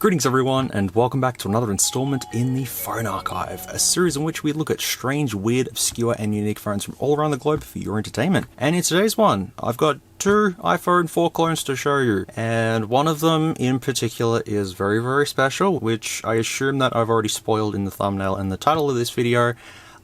Greetings everyone, and welcome back to another installment in the Phone Archive, a series in which we look at strange, weird, obscure and unique phones from all around the globe for your entertainment. And in today's one, I've got two iPhone 4 clones to show you, and one of them in particular is very, very special, which I assume that I've already spoiled in the thumbnail and the title of this video.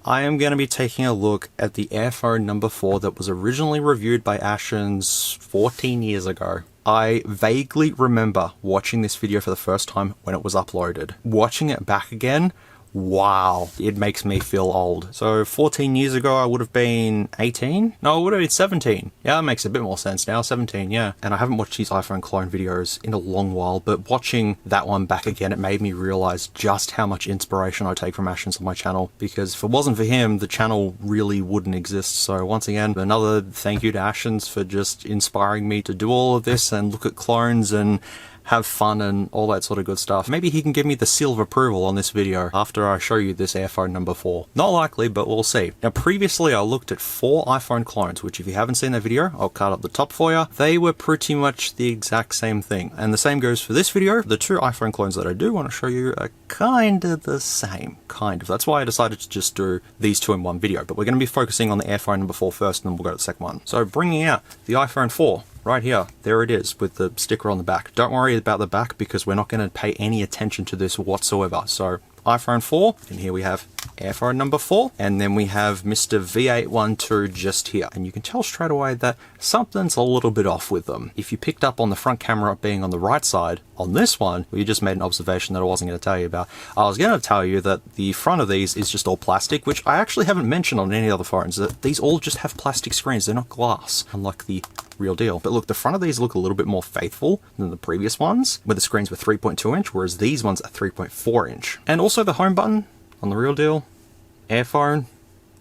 I am going to be taking a look at the Airphone No.4 that was originally reviewed by Ashens 14 years ago. I vaguely remember watching this video for the first time when it was uploaded. Watching it back again, wow, it makes me feel old. So 14 years ago I would have been 18? No, I would have been 17. Yeah, that makes a bit more sense now, 17, yeah. And I haven't watched these iPhone clone videos in a long while, but watching that one back again, it made me realize just how much inspiration I take from Ashens on my channel, because if it wasn't for him, the channel really wouldn't exist. So once again, another thank you to Ashens for just inspiring me to do all of this and look at clones and have fun and all that sort of good stuff. Maybe he can give me the seal of approval on this video after I show you this Airphone No.4. Not likely, but we'll see. Now previously I looked at 4 iPhone clones, which if you haven't seen that video, I'll cut up the top for you. They were pretty much the exact same thing. And the same goes for this video. The 2 iPhone clones that I do want to show you are kind of the same. Kind of. That's why I decided to just do these 2 in one video. But we're going to be focusing on the Airphone No.4 first, and then we'll go to the second one. So bringing out the iPhone 4. Right here, there it is with the sticker on the back. Don't worry about the back because we're not going to pay any attention to this whatsoever. So iPhone 4, and here we have Airphone No.4, and then we have Mr. V812 just here. And you can tell straight away that something's a little bit off with them. If you picked up on the front camera being on the right side, on this one, well, you just made an observation that I wasn't going to tell you about. I was going to tell you that the front of these is just all plastic, which I actually haven't mentioned on any other phones, that these all just have plastic screens. They're not glass, unlike the real deal. But look, the front of these look a little bit more faithful than the previous ones, where the screens were 3.2 inch, whereas these ones are 3.4 inch. And also the home button on the real deal, Airphone,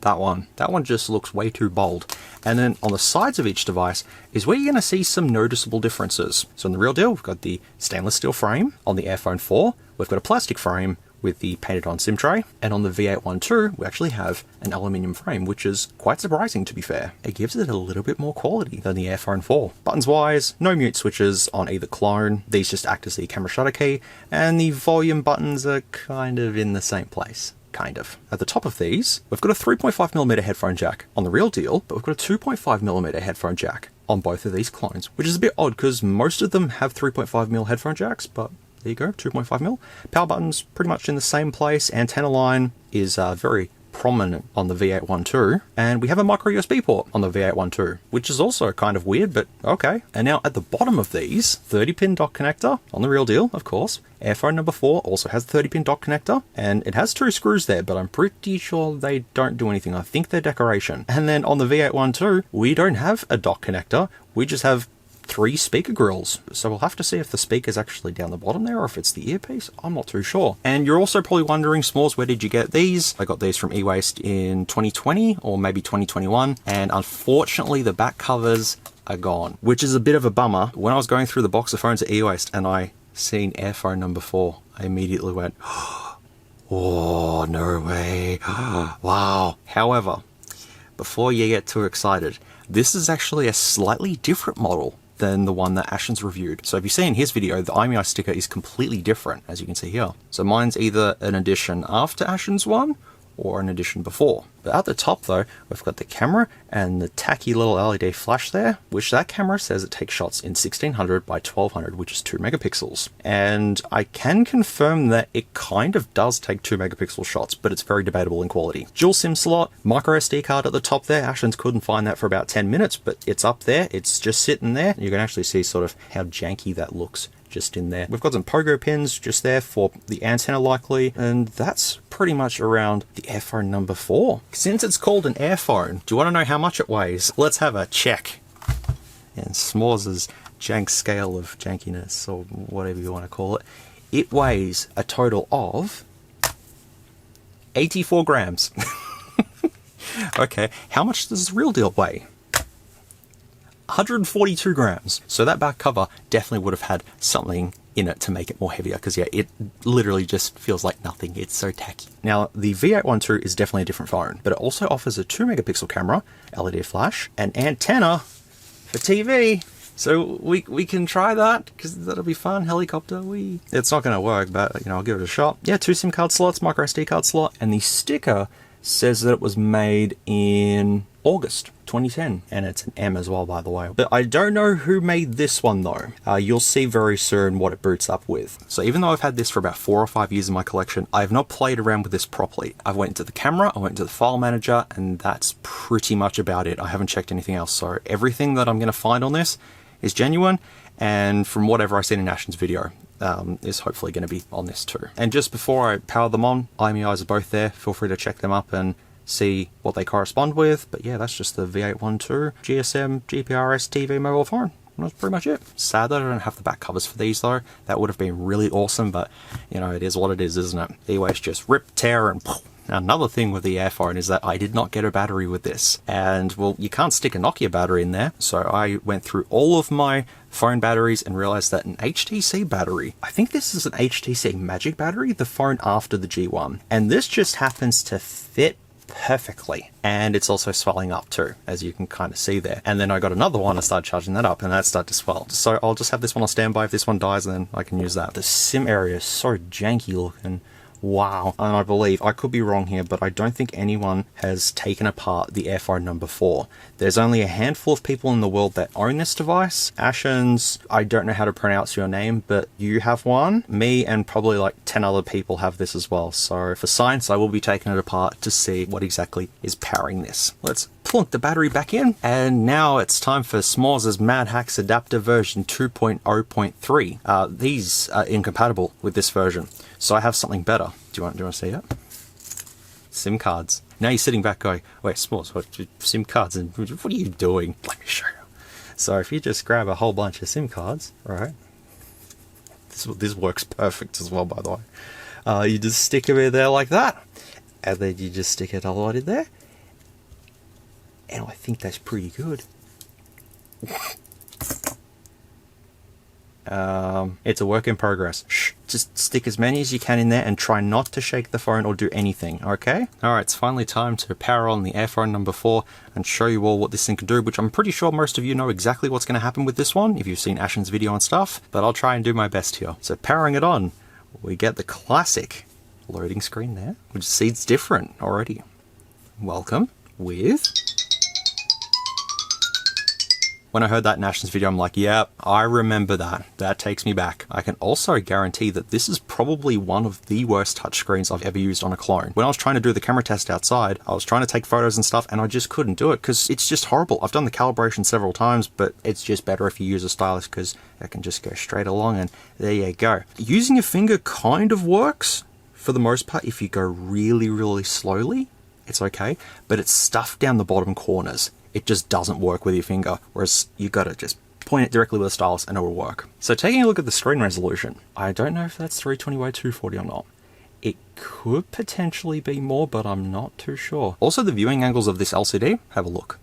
that one just looks way too bold. And then on the sides of each device is where you're going to see some noticeable differences. So in the real deal, we've got the stainless steel frame. On the Airphone 4, we've got a plastic frame with the painted on SIM tray. And on the V812, we actually have an aluminium frame, which is quite surprising, to be fair. It gives it a little bit more quality than the Airphone 4. Buttons wise, no mute switches on either clone. These just act as the camera shutter key, and the volume buttons are kind of in the same place. Kind of. At the top of these, we've got a 3.5mm headphone jack on the real deal, but we've got a 2.5mm headphone jack on both of these clones, which is a bit odd because most of them have 3.5mm headphone jacks, but there you go, 2.5mm. Power button's pretty much in the same place. Antenna line is very prominent on the V812, and we have a micro USB port on the V812, which is also kind of weird, but okay. And now at the bottom of these, 30-pin dock connector on the real deal, of course. Airphone No.4 also has 30-pin dock connector, and it has 2 screws there, but I'm pretty sure they don't do anything. I think they're decoration. And then on the V812, we don't have a dock connector. We just have 3 speaker grills. So we'll have to see if the speaker's actually down the bottom there or if it's the earpiece. I'm not too sure. And you're also probably wondering, SMOOREZ, where did you get these? I got these from eWaste in 2020 or maybe 2021. And unfortunately, the back covers are gone, which is a bit of a bummer. When I was going through the box of phones at eWaste and I seen Airphone No.4, I immediately went, oh, no way. Wow. However, before you get too excited, this is actually a slightly different model than the one that Ashens reviewed. So if you see in his video, the IMEI sticker is completely different, as you can see here. So mine's either an edition after Ashens one, or an edition before. But at the top though, we've got the camera and the tacky little LED flash there, which that camera says it takes shots in 1600 by 1200, which is 2 megapixels. And I can confirm that it kind of does take 2 megapixel shots, but it's very debatable in quality. Dual SIM slot, micro SD card at the top there. Ashens couldn't find that for about 10 minutes, but it's up there. It's just sitting there. You can actually see sort of how janky that looks just in there. We've got some pogo pins just there for the antenna likely, and that's pretty much around the Airphone No.4. Since it's called an Airphone, do you want to know how much it weighs? Let's have a check. And SMOOREZ's jank scale of jankiness, or whatever you want to call it, it weighs a total of 84 grams. Okay, how much does the real deal weigh? 142 grams. So that back cover definitely would have had something in it to make it more heavier, because yeah, it literally just feels like nothing. It's so tacky. Now the V812 is definitely a different phone, but it also offers a 2 megapixel camera, LED flash, an antenna for TV, So we can try that, because that'll be fun. Helicopter, it's not going to work, but you know, I'll give it a shot. Yeah, 2 SIM card slots, micro SD card slot, and the sticker says that it was made in August 2010, and it's an M as well, by the way. But I don't know who made this one though. You'll see very soon what it boots up with. So even though I've had this for about 4 or 5 years in my collection, I have not played around with this properly. I went into the camera, I went into the file manager, and that's pretty much about it. I haven't checked anything else. So everything that I'm going to find on this is genuine, and from whatever I've seen in Ashton's video, is hopefully going to be on this too. And just before I power them on, IMEIs are both there. Feel free to check them up and see what they correspond with. But yeah, that's just the V812 GSM GPRS TV mobile phone. That's pretty much it. Sad that I don't have the back covers for these though. That would have been really awesome, but you know, it is what it is, isn't it? Anyways, just rip, tear, and poof. Now, another thing with the Airphone is that I did not get a battery with this. And, well, you can't stick a Nokia battery in there. So I went through all of my phone batteries and realized that an HTC battery, I think this is an HTC Magic battery, the phone after the G1. And this just happens to fit perfectly. And it's also swelling up too, as you can kind of see there. And then I got another one, I started charging that up, and that started to swell. So I'll just have this one on standby. If this one dies, then I can use that. The SIM area is so janky looking. Wow. And I believe, I could be wrong here, but I don't think anyone has taken apart the Airphone No.4. There's only a handful of people in the world that own this device. Ashens, I don't know how to pronounce your name, but you have one. Me and probably like 10 other people have this as well. So for science, I will be taking it apart to see what exactly is powering this. Let's plunk the battery back in. And now it's time for SMOOREZ Mad Hacks Adapter version 2.0.3. These are incompatible with this version. So I have something better. Do you want to see it? SIM cards. Now you're sitting back going, wait, SMOOREZ, what, SIM cards? And what are you doing? Let me show you. So if you just grab a whole bunch of SIM cards, right? This works perfect as well, by the way. You just stick them in there like that. And then you just stick it all right in there. And I think that's pretty good. It's a work in progress. Shh, just stick as many as you can in there and try not to shake the phone or do anything, okay? Alright, it's finally time to power on the Airphone No.4 and show you all what this thing can do, which I'm pretty sure most of you know exactly what's going to happen with this one, if you've seen Ashton's video and stuff, but I'll try and do my best here. So powering it on, we get the classic loading screen there, which seems different already. Welcome with... When I heard that in Ashton's video, I'm like, yeah, I remember that. That takes me back. I can also guarantee that this is probably one of the worst touchscreens I've ever used on a clone. When I was trying to do the camera test outside, I was trying to take photos and stuff, and I just couldn't do it because it's just horrible. I've done the calibration several times, but it's just better if you use a stylus because it can just go straight along, and there you go. Using your finger kind of works for the most part. If you go really, really slowly, it's okay, but it's stuffed down the bottom corners. It just doesn't work with your finger, whereas you gotta just point it directly with a stylus and it will work. So taking a look at the screen resolution, I don't know if that's 320 by 240 or not. It could potentially be more, but I'm not too sure. Also, the viewing angles of this LCD, have a look.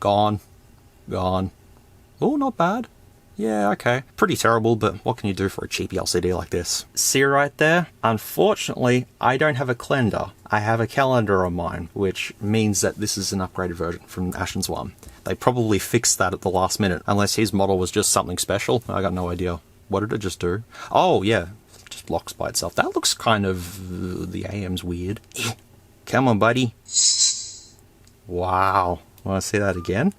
Gone. Gone. Oh, not bad. Yeah, okay. Pretty terrible, but what can you do for a cheapy LCD like this? See right there? Unfortunately, I don't have a Clendar. I have a Clendar on mine, which means that this is an upgraded version from Ashton's one. They probably fixed that at the last minute, unless his model was just something special. I got no idea. What did it just do? Oh, yeah. It just locks by itself. That looks kind of... the AM's weird. Come on, buddy. Wow. Want to see that again?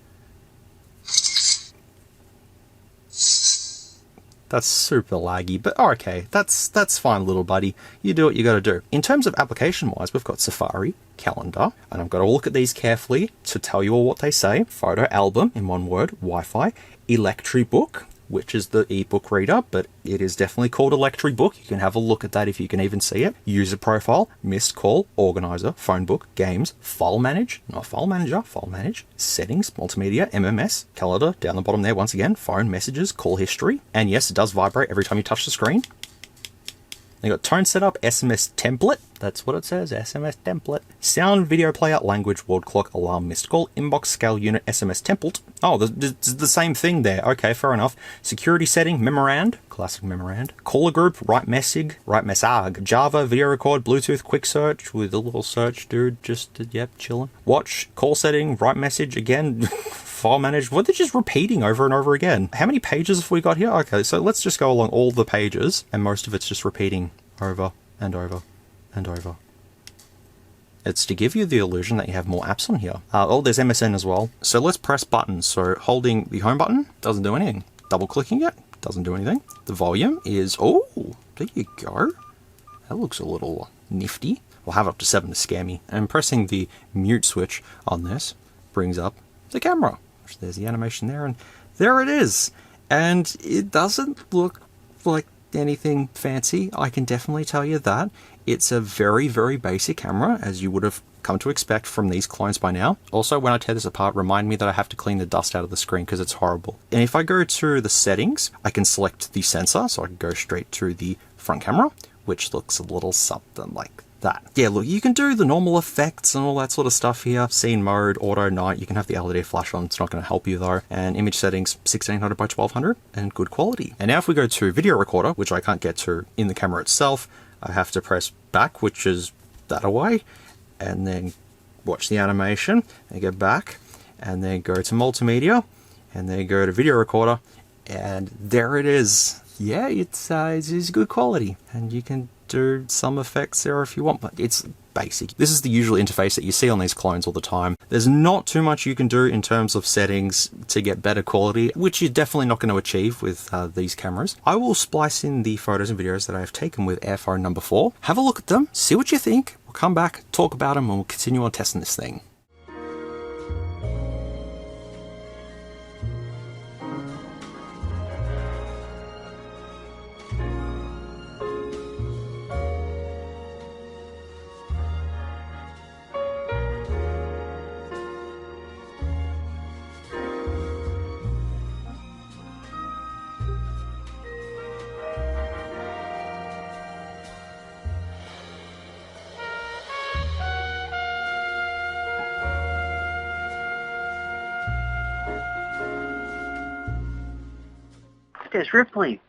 That's super laggy, but okay, that's fine, little buddy. You do what you gotta do. In terms of application-wise, we've got Safari, Calendar, and I've got to look at these carefully to tell you all what they say. Photo album, in one word, Wi-Fi, Electribook, which is the ebook reader, but it is definitely called Electribook. You can have a look at that if you can even see it. User profile, missed call, organizer, phone book, games, file manage, not file manager, file manage, settings, multimedia, MMS, calendar, down the bottom there once again, phone messages, call history, and yes, it does vibrate every time you touch the screen. You got tone setup, SMS template, That's what it says, SMS template. Sound, video player, language, world clock, alarm, missed call, inbox, scale unit, SMS template. Oh, there's the same thing there. Okay, fair enough. Security setting, memorand, classic memorand. Caller group, write message, Java, video record, Bluetooth, quick search with a little search dude, just, yep, chilling. Watch, call setting, write message, again, file manage. What, they're just repeating over and over again. How many pages have we got here? Okay, so let's just go along all the pages, and most of it's just repeating over and over and over. It's to give you the illusion that you have more apps on here. Oh, there's MSN as well. So let's press buttons. So holding the home button doesn't do anything. Double clicking it doesn't do anything. The volume is, oh, there you go. That looks a little nifty. We'll have up to 7 to scare me. And pressing the mute switch on this brings up the camera. There's the animation there, and there it is. And it doesn't look like anything fancy, I can definitely tell you that. It's a very, very basic camera, as you would have come to expect from these clones by now. Also, when I tear this apart, remind me that I have to clean the dust out of the screen because it's horrible. And if I go to the settings, I can select the sensor, so I can go straight to the front camera, which looks a little something like that. Yeah, look, you can do the normal effects and all that sort of stuff here. Scene mode, auto, night, you can have the LED flash on, it's not going to help you though. And image settings, 1600 by 1200, and good quality. And now if we go to video recorder, which I can't get to in the camera itself, I have to press back, which is that away, and then watch the animation, and go back, and then go to multimedia, and then go to video recorder, and there it is. Yeah, it's good quality, and you can do some effects there if you want, but it's basic. This is the usual interface that you see on these clones all the time. There's not too much you can do in terms of settings to get better quality, which you're definitely not going to achieve with these cameras. I will splice in the photos and videos that I've taken with Airphone No.4. Have a look at them, see what you think. We'll come back, talk about them, and we'll continue on testing this thing. There's Ripley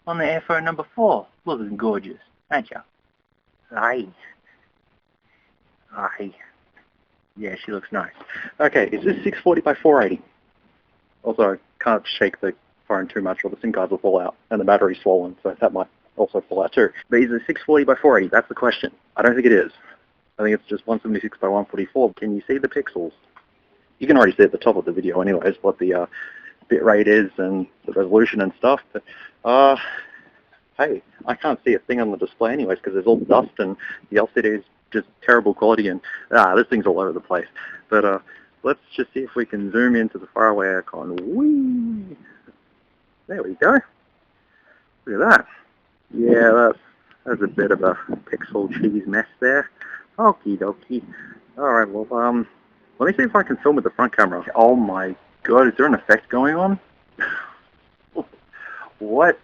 on the Airphone No.4. Looking gorgeous, ain't ya? Aye. Aye. Yeah, she looks nice. Okay, is this 640 by 480? Also, I can't shake the phone too much or the SIM cards will fall out and the battery's swollen, so that might also fall out too. But is it 640 by 480? That's the question. I don't think it is. I think it's just 176 by 144. Can you see the pixels? You can already see at the top of the video anyways what the bit rate is and the resolution and stuff, but hey, I can't see a thing on the display anyways because there's all dust and the LCD is just terrible quality and this thing's all over the place. But let's just see if we can zoom into the faraway icon. Whee! There we go. Look at that. Yeah, that's a bit of a pixel cheese mess there. Okie dokie. Alright, well, let me see if I can film with the front camera. Oh my God, is there an effect going on? What?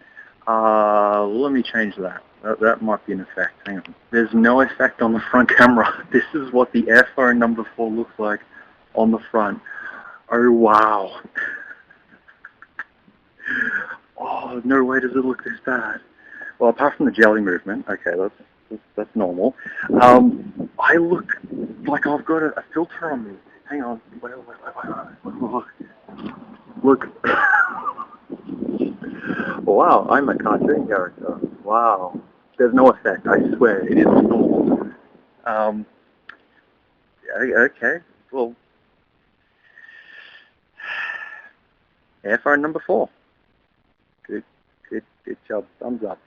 Let me change that. That might be an effect. Hang on. There's no effect on the front camera. This is what the Airphone No.4 looks like on the front. Oh, wow. Oh, no way does it look this bad. Well, apart from the jelly movement, okay, that's normal. I look like I've got a filter on me. Hang on. Wait. Look. Wow, I'm a cartoon character. Wow. There's no effect, I swear. It is normal. Okay. Well, Airphone No.4. Good job. Thumbs up.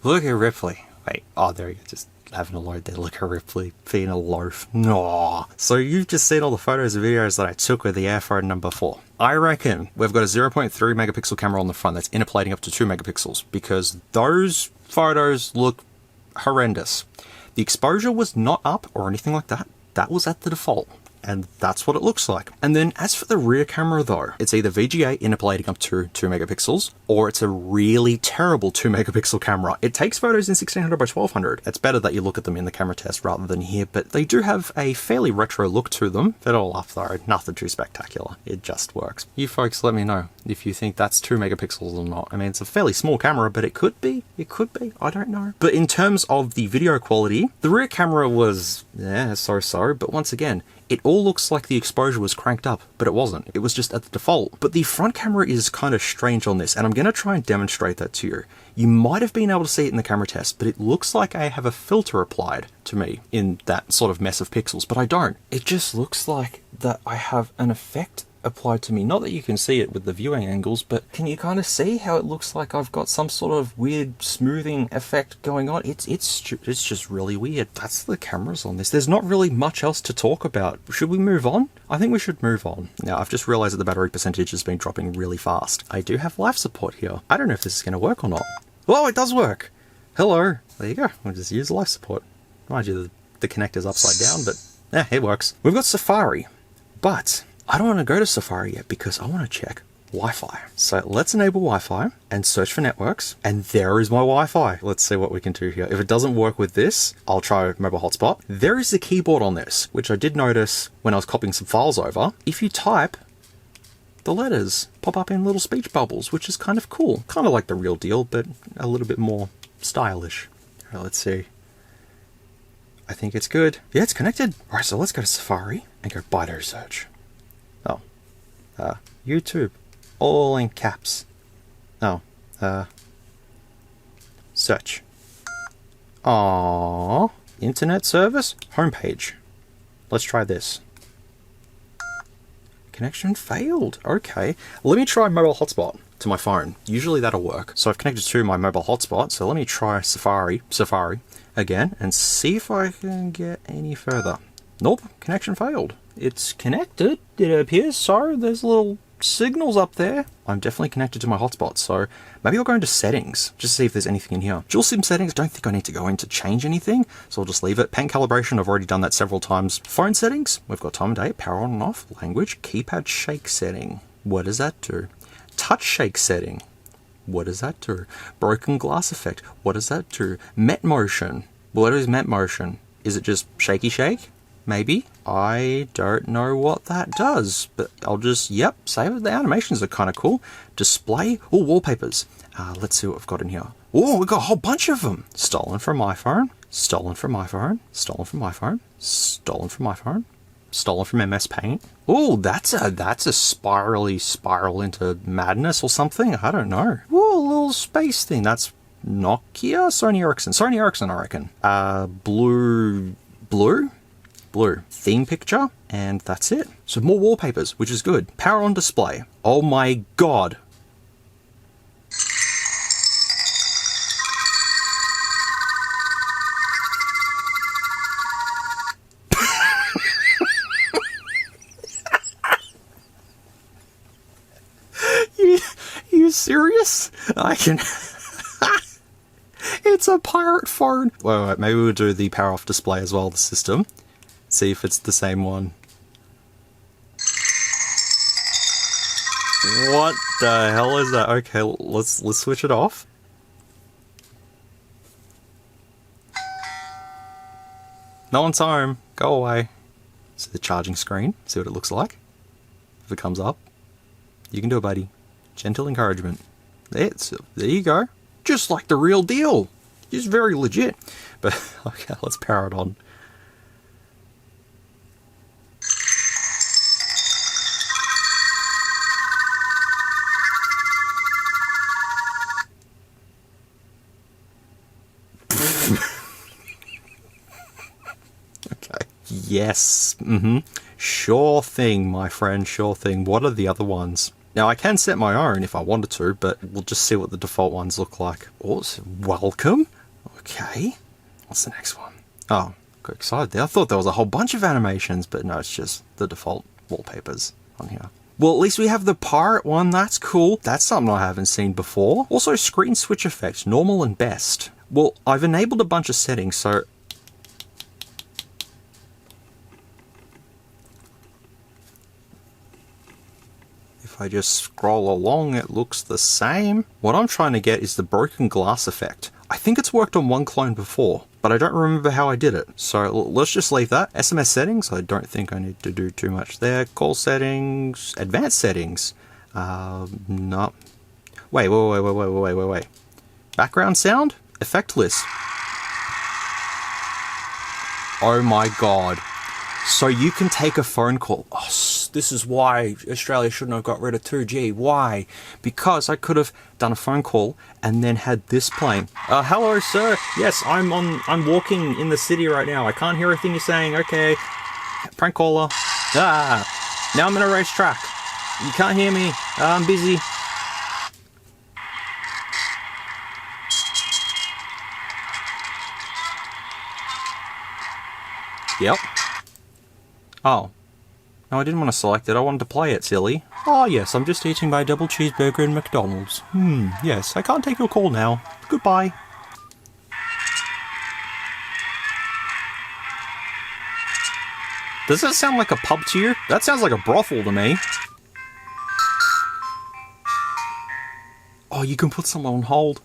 Look at Ripley. Wait, oh, there you go. Just having a load there. Look at Ripley being a loaf. No. So you've just seen all the photos and videos that I took with the Airphone No.4. I reckon we've got a 0.3 megapixel camera on the front that's interpolating up to 2 megapixels because those photos look horrendous. The exposure was not up or anything like that. That was at the default. And that's what it looks like. And then as for the rear camera though, it's either VGA interpolating up to 2 megapixels, or it's a really terrible 2 megapixel camera. It takes photos in 1600 by 1200. It's better that you look at them in the camera test rather than here, but they do have a fairly retro look to them. They're all up though, nothing too spectacular. It just works. You folks let me know if you think that's 2 megapixels or not. I mean, it's a fairly small camera, but it could be, I don't know. But in terms of the video quality, the rear camera was, so, but once again, it all looks like the exposure was cranked up, but it wasn't. It was just at the default. But the front camera is kind of strange on this, and I'm going to try and demonstrate that to you. You might have been able to see it in the camera test, but it looks like I have a filter applied to me in that sort of mess of pixels, but I don't. It just looks like that I have an effect applied to me. Not that you can see it with the viewing angles, but can you kind of see how it looks like I've got some sort of weird smoothing effect going on? It's just really weird. That's the cameras on this. There's not really much else to talk about. Should we move on? I think we should move on. Now, I've just realized that the battery percentage has been dropping really fast. I do have live support here. I don't know if this is going to work or not. Oh, it does work. Hello. There you go. We'll just use live support. Mind you, the connector's upside down, but it works. We've got Safari, but I don't want to go to Safari yet because I want to check Wi-Fi. So let's enable Wi-Fi and search for networks. And there is my Wi-Fi. Let's see what we can do here. If it doesn't work with this, I'll try mobile hotspot. There is the keyboard on this, which I did notice when I was copying some files over. If you type, the letters pop up in little speech bubbles, which is kind of cool. Kind of like the real deal, but a little bit more stylish. All right, let's see. I think it's good. Yeah, it's connected. All right, so let's go to Safari and go binary search. YouTube, all in caps. Search. Internet service, homepage. Let's try this. Connection failed. Okay, let me try mobile hotspot to my phone. Usually that'll work. So I've connected to my mobile hotspot. So let me try Safari again and see if I can get any further. Nope, connection failed. It's connected, it appears so. There's little signals up there. I'm definitely connected to my hotspot, so maybe I'll go into settings, just see if there's anything in here. Dual SIM settings, don't think I need to go in to change anything, so I'll just leave it. Pen calibration, I've already done that several times. Phone settings, we've got time and date, power on and off, language, keypad shake setting. What does that do? Touch shake setting. What does that do? Broken glass effect. What does that do? Met motion. What is met motion? Is it just shaky shake? Maybe. I don't know what that does, but I'll just, save it. The animations are kind of cool. Display, wallpapers. Let's see what we've got in here. Oh, we've got a whole bunch of them. Stolen from iPhone, stolen from iPhone, stolen from iPhone, stolen from iPhone, stolen from MS Paint. Oh, that's a spiral into madness or something. I don't know. Oh, a little space thing. That's Nokia, Sony Ericsson, I reckon. Blue theme picture, and that's it. So more wallpapers, which is good. Power on display. Oh my god. You serious? I can. It's a pirate phone. Wait, maybe we'll do the power off display as well, the system. See if it's the same one. What the hell is that? Okay, let's switch it off. No one's home. Go away. See the charging screen. See what it looks like. If it comes up, you can do it, buddy. Gentle encouragement. There you go. Just like the real deal. Just very legit. But okay, let's power it on. Okay. Yes. Sure thing, my friend. Sure thing. What are the other ones? Now, I can set my own if I wanted to, but we'll just see what the default ones look like. Oh, it's welcome. Okay. What's the next one? Oh, got excited there. I thought there was a whole bunch of animations, but no, it's just the default wallpapers on here. Well, at least we have the pirate one. That's cool. That's something I haven't seen before. Also, screen switch effect, normal and best. Well, I've enabled a bunch of settings, so If I just scroll along, it looks the same. What I'm trying to get is the broken glass effect. I think it's worked on one clone before, but I don't remember how I did it. So let's just leave that. SMS settings, I don't think I need to do too much there. Call settings, advanced settings. No. Wait. Background sound, effect list. Oh my god. So you can take a phone call. Oh, this is why Australia shouldn't have got rid of 2G. Why? Because I could have done a phone call and then had this playing. Hello, sir. Yes, I'm walking in the city right now. I can't hear a thing you're saying. Okay. Prank caller. Now I'm in a racetrack. You can't hear me. I'm busy. Yep. Oh. No, I didn't want to select it. I wanted to play it, silly. Oh, yes, I'm just eating my double cheeseburger in McDonald's. Yes, I can't take your call now. Goodbye. Does that sound like a pub to you? That sounds like a brothel to me. Oh, you can put someone on hold.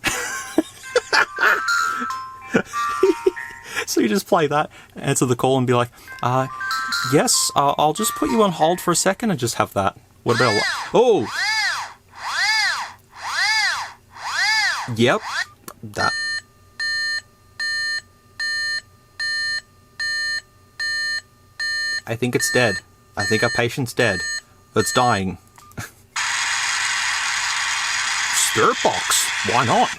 So you just play that, answer the call and be like, yes, I'll just put you on hold for a second and just have that. What about... Oh! Yep. That. I think it's dead. I think our patient's dead. It's dying. Spirit box. Why not?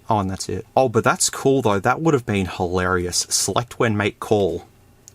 Oh, and that's it. Oh, but that's cool though. That would have been hilarious. Select when make call.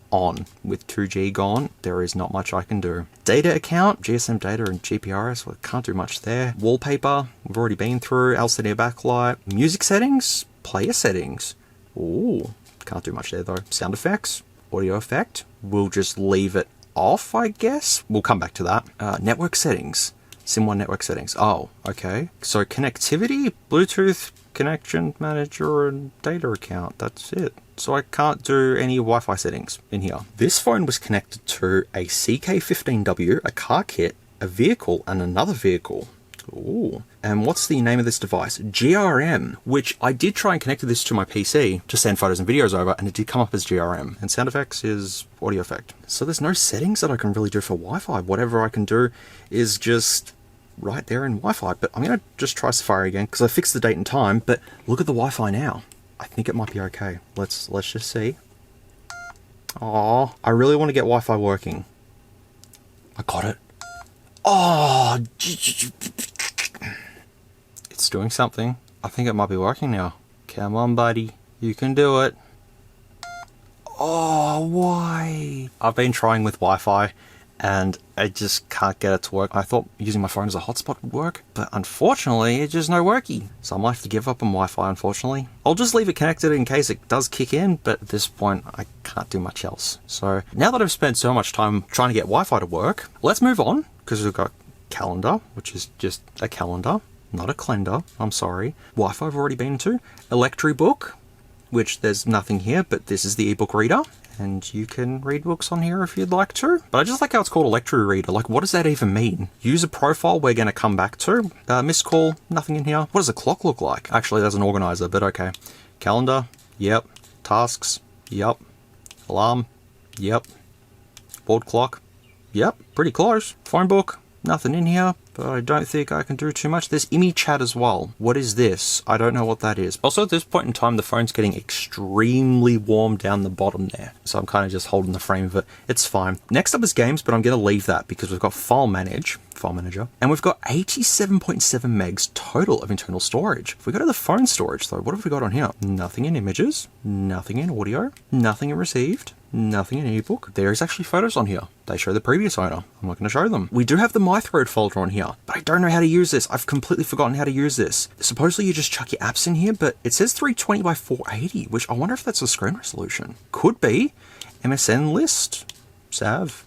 On. With 2G gone, there is not much I can do. Data account, GSM data and GPRS, well, can't do much there. Wallpaper, we've already been through. LCD backlight. Music settings, player settings. Ooh, can't do much there though. Sound effects, audio effect. We'll just leave it off, I guess. We'll come back to that. Network settings, SIM1 network settings. Oh, okay. So connectivity, Bluetooth, connection manager and data account. That's it. So I can't do any Wi-Fi settings in here. This phone was connected to a CK15W, a car kit, a vehicle, and another vehicle. Ooh. And what's the name of this device? GRM, which I did try and connect this to my PC to send photos and videos over, and it did come up as GRM. And sound effects is audio effect. So there's no settings that I can really do for Wi-Fi. Whatever I can do is just right there in Wi-Fi. But I'm going to just try Safari again because I fixed the date and time. But look at the Wi-Fi now. I think it might be okay. Let's just see. Oh, I really want to get Wi-Fi working. I got it. Oh, it's doing something. I think it might be working now. Come on, buddy. You can do it. Oh, why? I've been trying with Wi-Fi and I just can't get it to work. I thought using my phone as a hotspot would work, but unfortunately it's just no worky. So I might have to give up on Wi-Fi, unfortunately. I'll just leave it connected in case it does kick in, but at this point I can't do much else. So now that I've spent so much time trying to get Wi-Fi to work, let's move on, because we've got calendar, which is just a calendar, not a Clendar, I'm sorry. Wi-Fi I've already been to. Electribook, which there's nothing here, but this is the ebook reader. And you can read books on here if you'd like to. But I just like how it's called Electro Reader. Like, what does that even mean? User profile, we're going to come back to. Missed call, nothing in here. What does a clock look like? Actually, there's an organizer, but okay. Calendar, yep. Tasks, yep. Alarm, yep. Board clock, yep. Pretty close. Phone book, nothing in here. But I don't think I can do too much. There's IMI chat as well. What is this? I don't know what that is. Also, at this point in time, the phone's getting extremely warm down the bottom there. So I'm kind of just holding the frame of it. It's fine. Next up is games, but I'm going to leave that because we've got file manager, and we've got 87.7 megs total of internal storage. If we go to the phone storage though, what have we got on here? Nothing in images, nothing in audio, nothing in received, nothing in ebook. There is actually photos on here. They show the previous owner. I'm not going to show them. We do have the MyThread folder on here, but I don't know how to use this. I've completely forgotten how to use this. Supposedly you just chuck your apps in here, but it says 320 by 480, which I wonder if that's a screen resolution. Could be. MSN list, save,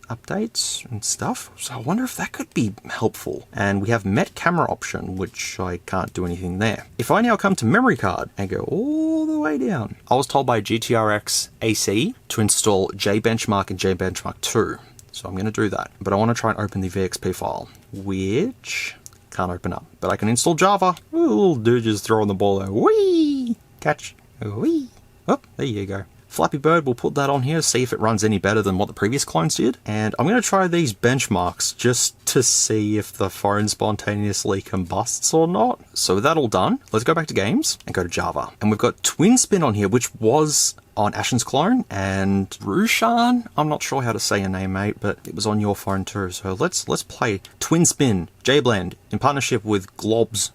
updates and stuff. So I wonder if that could be helpful. And we have Met camera option, which I can't do anything there. If I now come to memory card and go all the way down, I was told by GTRX AC to install JBenchmark and JBenchmark 2. So I'm going to do that. But I want to try and open the VXP file, which can't open up. But I can install Java. Ooh, little dude just throwing the ball there. Whee! Catch. Whee! Oh, there you go. Flappy Bird, we'll put that on here, see if it runs any better than what the previous clones did. And I'm going to try these benchmarks just to see if the phone spontaneously combusts or not. So with that all done, let's go back to games and go to Java. And we've got Twin Spin on here, which was on Ashen's clone, and Rushan, I'm not sure how to say your name, mate, but it was on your phone too. So let's play Twin Spin, J-Blend, in partnership with Globs.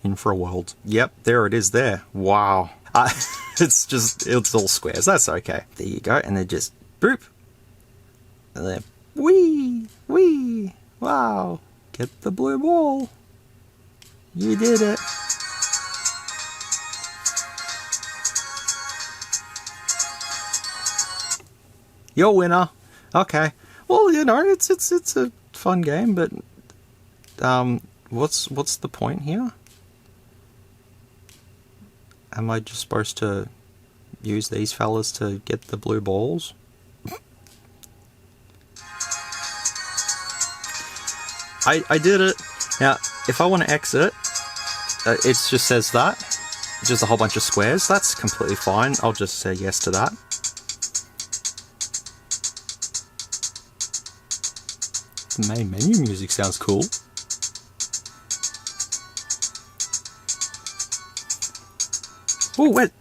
Infraworld. Yep, there it is there. Wow. It's all squares. That's okay. There you go. And then just boop. And then wee, wee. Wow. Get the blue ball. You did it. You're winner. Okay. Well, you know, it's a fun game, but what's the point here? Am I just supposed to use these fellas to get the blue balls? I did it. Now, if I want to exit, it just says that. Just a whole bunch of squares. That's completely fine. I'll just say yes to that. The main menu music sounds cool. Oh, wait.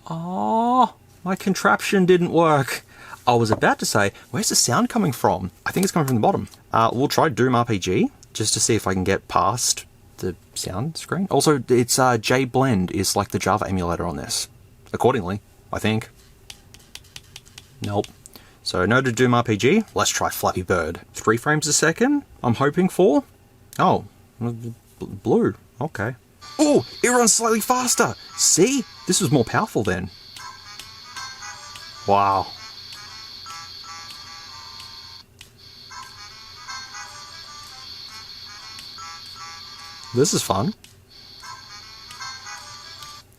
Oh, my contraption didn't work. I was about to say, where's the sound coming from? I think it's coming from the bottom. We'll try Doom RPG, just to see if I can get past the sound screen. Also, it's J-Blend is like the Java emulator on this. Accordingly, I think. Nope. So no to Doom RPG. Let's try Flappy Bird. 3 frames a second, I'm hoping for. Oh, blue. Okay. Oh, it runs slightly faster. See? This was more powerful then. Wow. This is fun.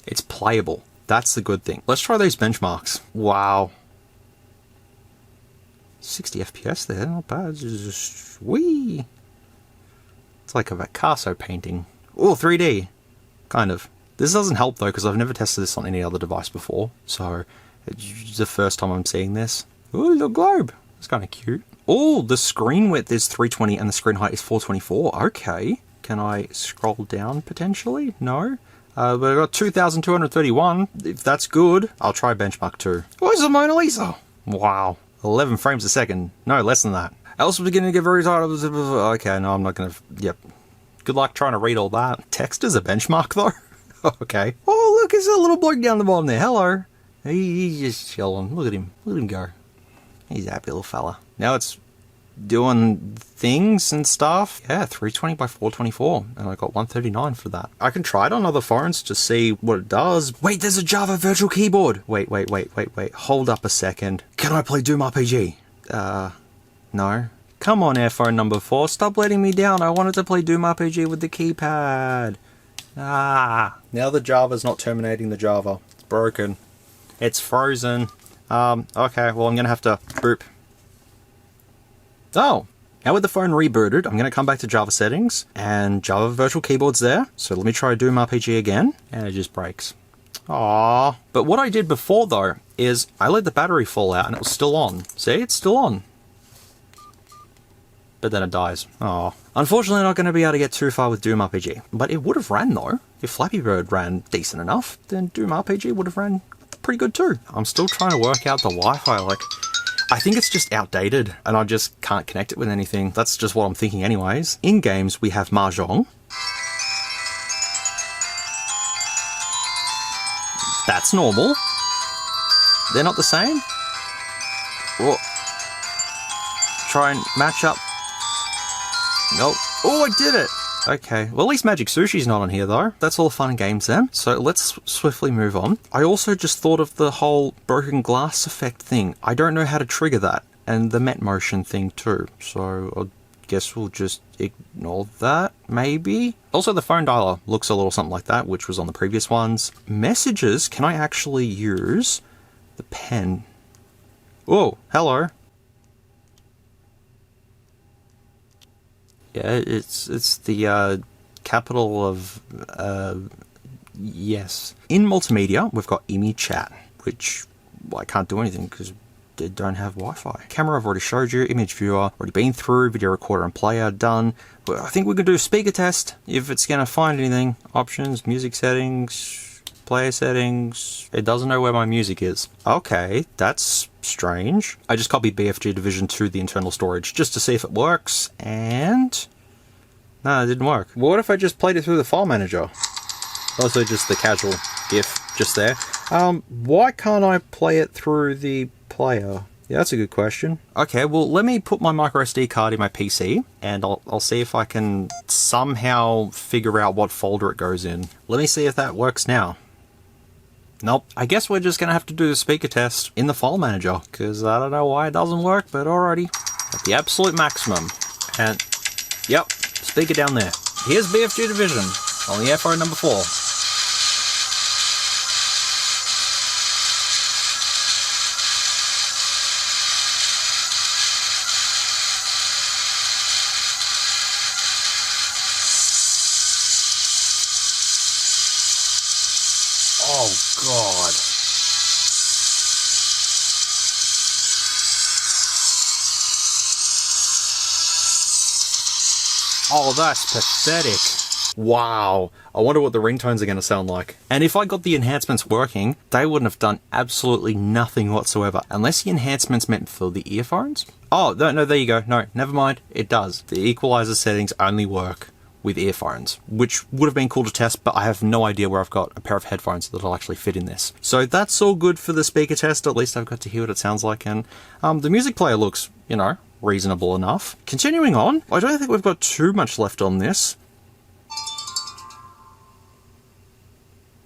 It's playable. That's the good thing. Let's try those benchmarks. Wow. 60 FPS there, not bad. Just whee. It's like a Picasso painting. Oh, 3D. Kind of. This doesn't help though, because I've never tested this on any other device before. So, it's the first time I'm seeing this. Ooh, little globe. It's kind of cute. Oh, the screen width is 320 and the screen height is 424. Okay. Can I scroll down potentially? No. But I've got 2,231. If that's good, I'll try benchmark 2. Where's the Mona Lisa? Wow. 11 frames a second. No, less than that. Else we're beginning to get very tired of... Okay, no, I'm not going to... Yep. Good luck trying to read all that. Text is a benchmark, though. Okay. Oh, look, there's a little bloke down the bottom there. Hello. He's just chilling. Look at him. Look at him go. He's a happy little fella. Now it's doing things and stuff. Yeah, 320 by 424. And I got 139 for that. I can try it on other phones to see what it does. Wait, there's a Java virtual keyboard. Wait. Hold up a second. Can I play Doom RPG? No. Come on, Airphone No.4, stop letting me down. I wanted to play Doom RPG with the keypad. Ah. Now the Java's not terminating the Java. It's broken. It's frozen. Okay, well I'm going to have to boop. Oh, now with the phone rebooted, I'm going to come back to Java settings, and Java virtual keyboard's there. So let me try Doom RPG again, and it just breaks. Aww. But what I did before though, is I let the battery fall out and it was still on. See, it's still on. But then it dies. Oh. Unfortunately, not going to be able to get too far with Doom RPG. But it would have ran though. If Flappy Bird ran decent enough, then Doom RPG would have ran pretty good too. I'm still trying to work out the Wi-Fi. Like, I think it's just outdated and I just can't connect it with anything. That's just what I'm thinking anyways. In games, we have Mahjong. That's normal. They're not the same. Well, try and match up. Nope. Oh, I did it! Okay, well at least Magic Sushi's not on here though. That's all fun and games then. So let's swiftly move on. I also just thought of the whole broken glass effect thing. I don't know how to trigger that. And the Met motion thing too. So I guess we'll just ignore that, maybe? Also the phone dialer looks a little something like that, which was on the previous ones. Messages, can I actually use the pen? Whoa, hello. Yeah, it's the capital of yes. In multimedia, we've got IMI chat, which I can't do anything because they don't have Wi-Fi. Camera, I've already showed you. Image viewer, already been through. Video recorder and player, done. But I think we could do a speaker test if it's going to find anything. Options, music settings, player settings. It doesn't know where my music is. Okay, that's strange. I just copied BFG Division to the internal storage just to see if it works, and no, it didn't work. What if I just played it through the file manager? Also just the casual GIF just there. Why can't I play it through the player? Yeah, that's a good question. Okay, well, let me put my microSD card in my PC, and I'll see if I can somehow figure out what folder it goes in. Let me see if that works now. Nope. I guess we're just gonna have to do the speaker test in the file manager, because I don't know why it doesn't work, but alrighty. At the absolute maximum. And, yep, speaker down there. Here's BFG Division on the Airphone No.4. Oh, God. Oh, that's pathetic. Wow. I wonder what the ringtones are going to sound like. And if I got the enhancements working, they wouldn't have done absolutely nothing whatsoever. Unless the enhancements meant for the earphones? Oh, no, there you go. No, never mind. It does. The equalizer settings only work with earphones, which would have been cool to test, but I have no idea where I've got a pair of headphones that'll actually fit in this. So that's all good for the speaker test. At least I've got to hear what it sounds like, and the music player looks, you know, reasonable enough. Continuing on, I don't think we've got too much left on this.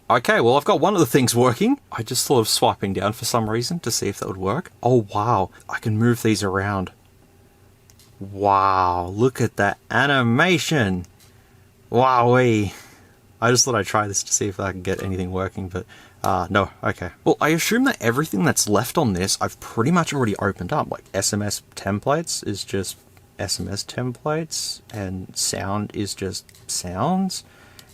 Okay, well, I've got one of the things working. I just thought of swiping down for some reason to see if that would work. Oh, wow. I can move these around. Wow, look at that animation. Wowee. I just thought I'd try this to see if I can get anything working, but no, okay. Well, I assume that everything that's left on this, I've pretty much already opened up. Like SMS templates is just SMS templates, and sound is just sounds,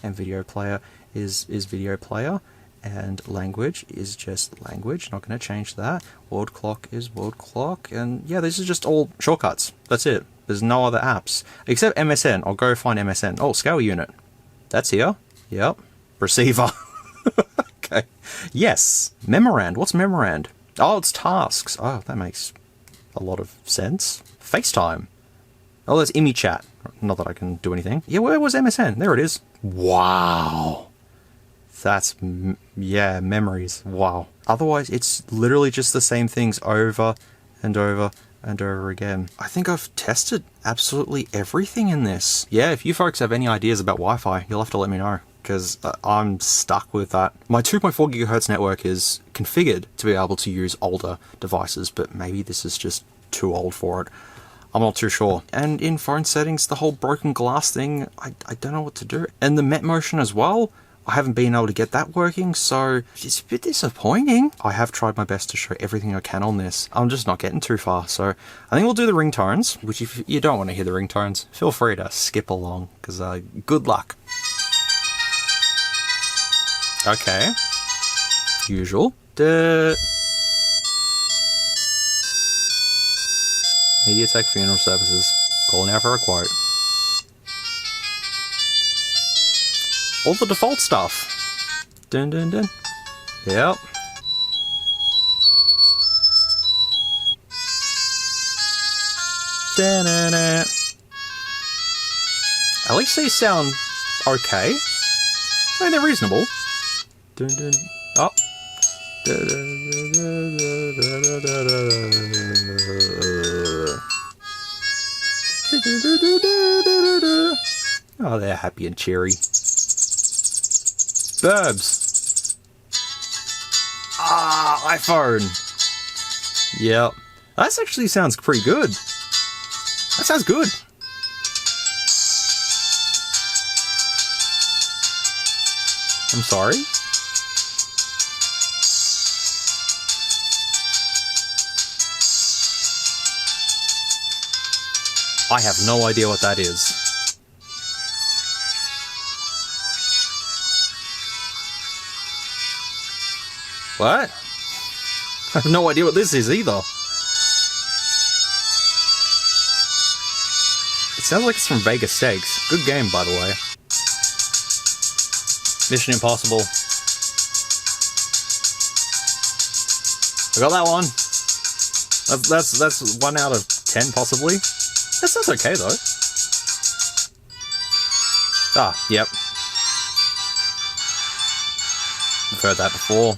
and video player is video player, and language is just language. Not going to change that. World clock is world clock, and yeah, these are just all shortcuts. That's it. There's no other apps except MSN. I'll go find MSN. Oh, scale unit. That's here. Yep. Receiver. Okay. Yes. Memorand. What's memorand? Oh, it's tasks. Oh, that makes a lot of sense. FaceTime. Oh, there's IMI chat. Not that I can do anything. Yeah, where was MSN? There it is. Wow. That's, yeah, memories. Wow. Otherwise, it's literally just the same things over and over and over again. I think I've tested absolutely everything in this. Yeah, if you folks have any ideas about Wi-Fi, you'll have to let me know, because I'm stuck with that. My 2.4 gigahertz network is configured to be able to use older devices, but maybe this is just too old for it. I'm not too sure. And in phone settings, the whole broken glass thing, I don't know what to do. And the Met Motion as well, I haven't been able to get that working, so it's a bit disappointing. I have tried my best to show everything I can on this. I'm just not getting too far, so I think we'll do the ringtones, which if you don't want to hear the ringtones, feel free to skip along, because good luck. Okay. Usual. MediaTek Funeral Services. Calling out for a quote. All the default stuff. Dun dun dun. Yep. Da-na-na. At least these sound okay. I mean, they're reasonable. Dun dun. Oh. Oh, they're happy and cheery. Burbs. Ah, iPhone. Yep. That actually sounds pretty good. That sounds good. I'm sorry. I have no idea what that is. What? I have no idea what this is either. It sounds like it's from Vegas Steaks. Good game, by the way. Mission Impossible. I got that one. That's 1 out of 10, possibly. That sounds okay, though. Ah, yep. I've heard that before.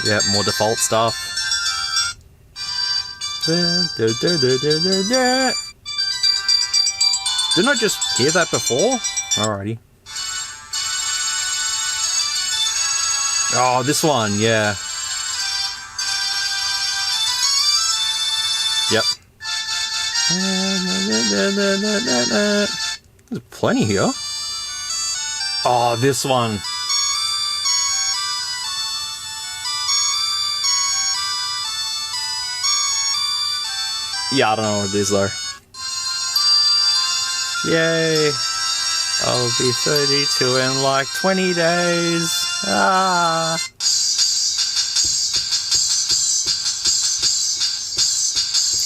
Yep, more default stuff. Didn't I just hear that before? Alrighty. Oh, this one, yeah. Yep. There's plenty here. Oh, this one. Yeah, I don't know what it is though. Yay! I'll be 32 in like 20 days. Ah!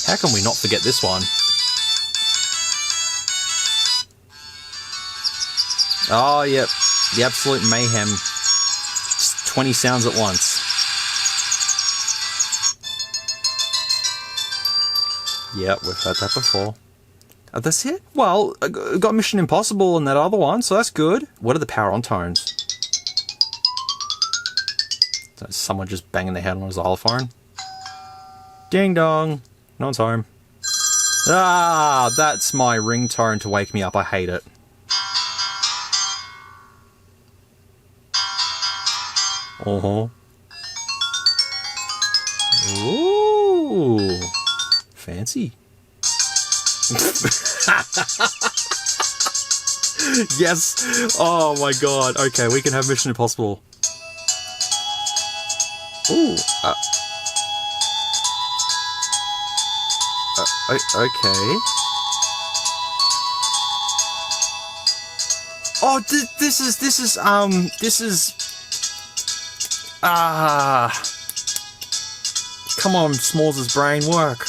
How can we not forget this one? Oh, yep. The absolute mayhem. Just 20 sounds at once. Yep, we've heard that before. Oh, that's it? Well, I got Mission Impossible and that other one, so that's good. What are the power on tones? So someone just banging their head on a xylophone? Ding dong. No one's home. Ah, that's my ringtone to wake me up. I hate it. Uh-huh. Ooh. Fancy. Yes! Oh my god. Okay, we can have Mission Impossible. Ooh. Okay. Oh, this is come on, SMOOREZ' brain, work.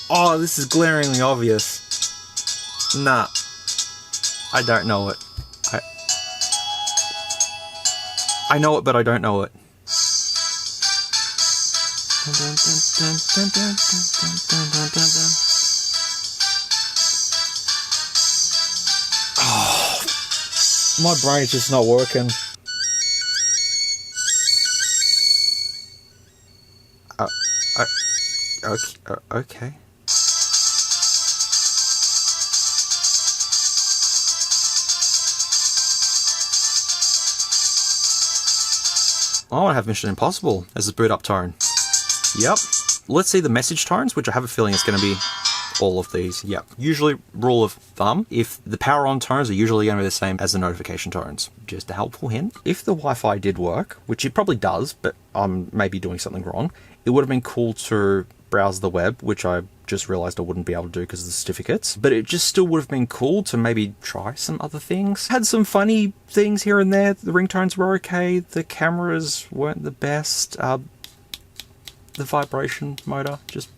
Oh, this is glaringly obvious. Nah. I don't know it. I know it, but I don't know it. Oh, my brain's just not working. Okay. I want to have Mission Impossible as the boot up tone. Yep. Let's see the message tones, which I have a feeling it's going to be all of these. Yep. Usually, rule of thumb, if the power on tones are usually going to be the same as the notification tones. Just a helpful hint. If the Wi-Fi did work, which it probably does, but I'm maybe doing something wrong, it would have been cool to browse the web, which I just realized I wouldn't be able to do because of the certificates, but it just still would have been cool to maybe try some other things. Had some funny things here and there. The ringtones were okay. The cameras weren't the best. The vibration motor just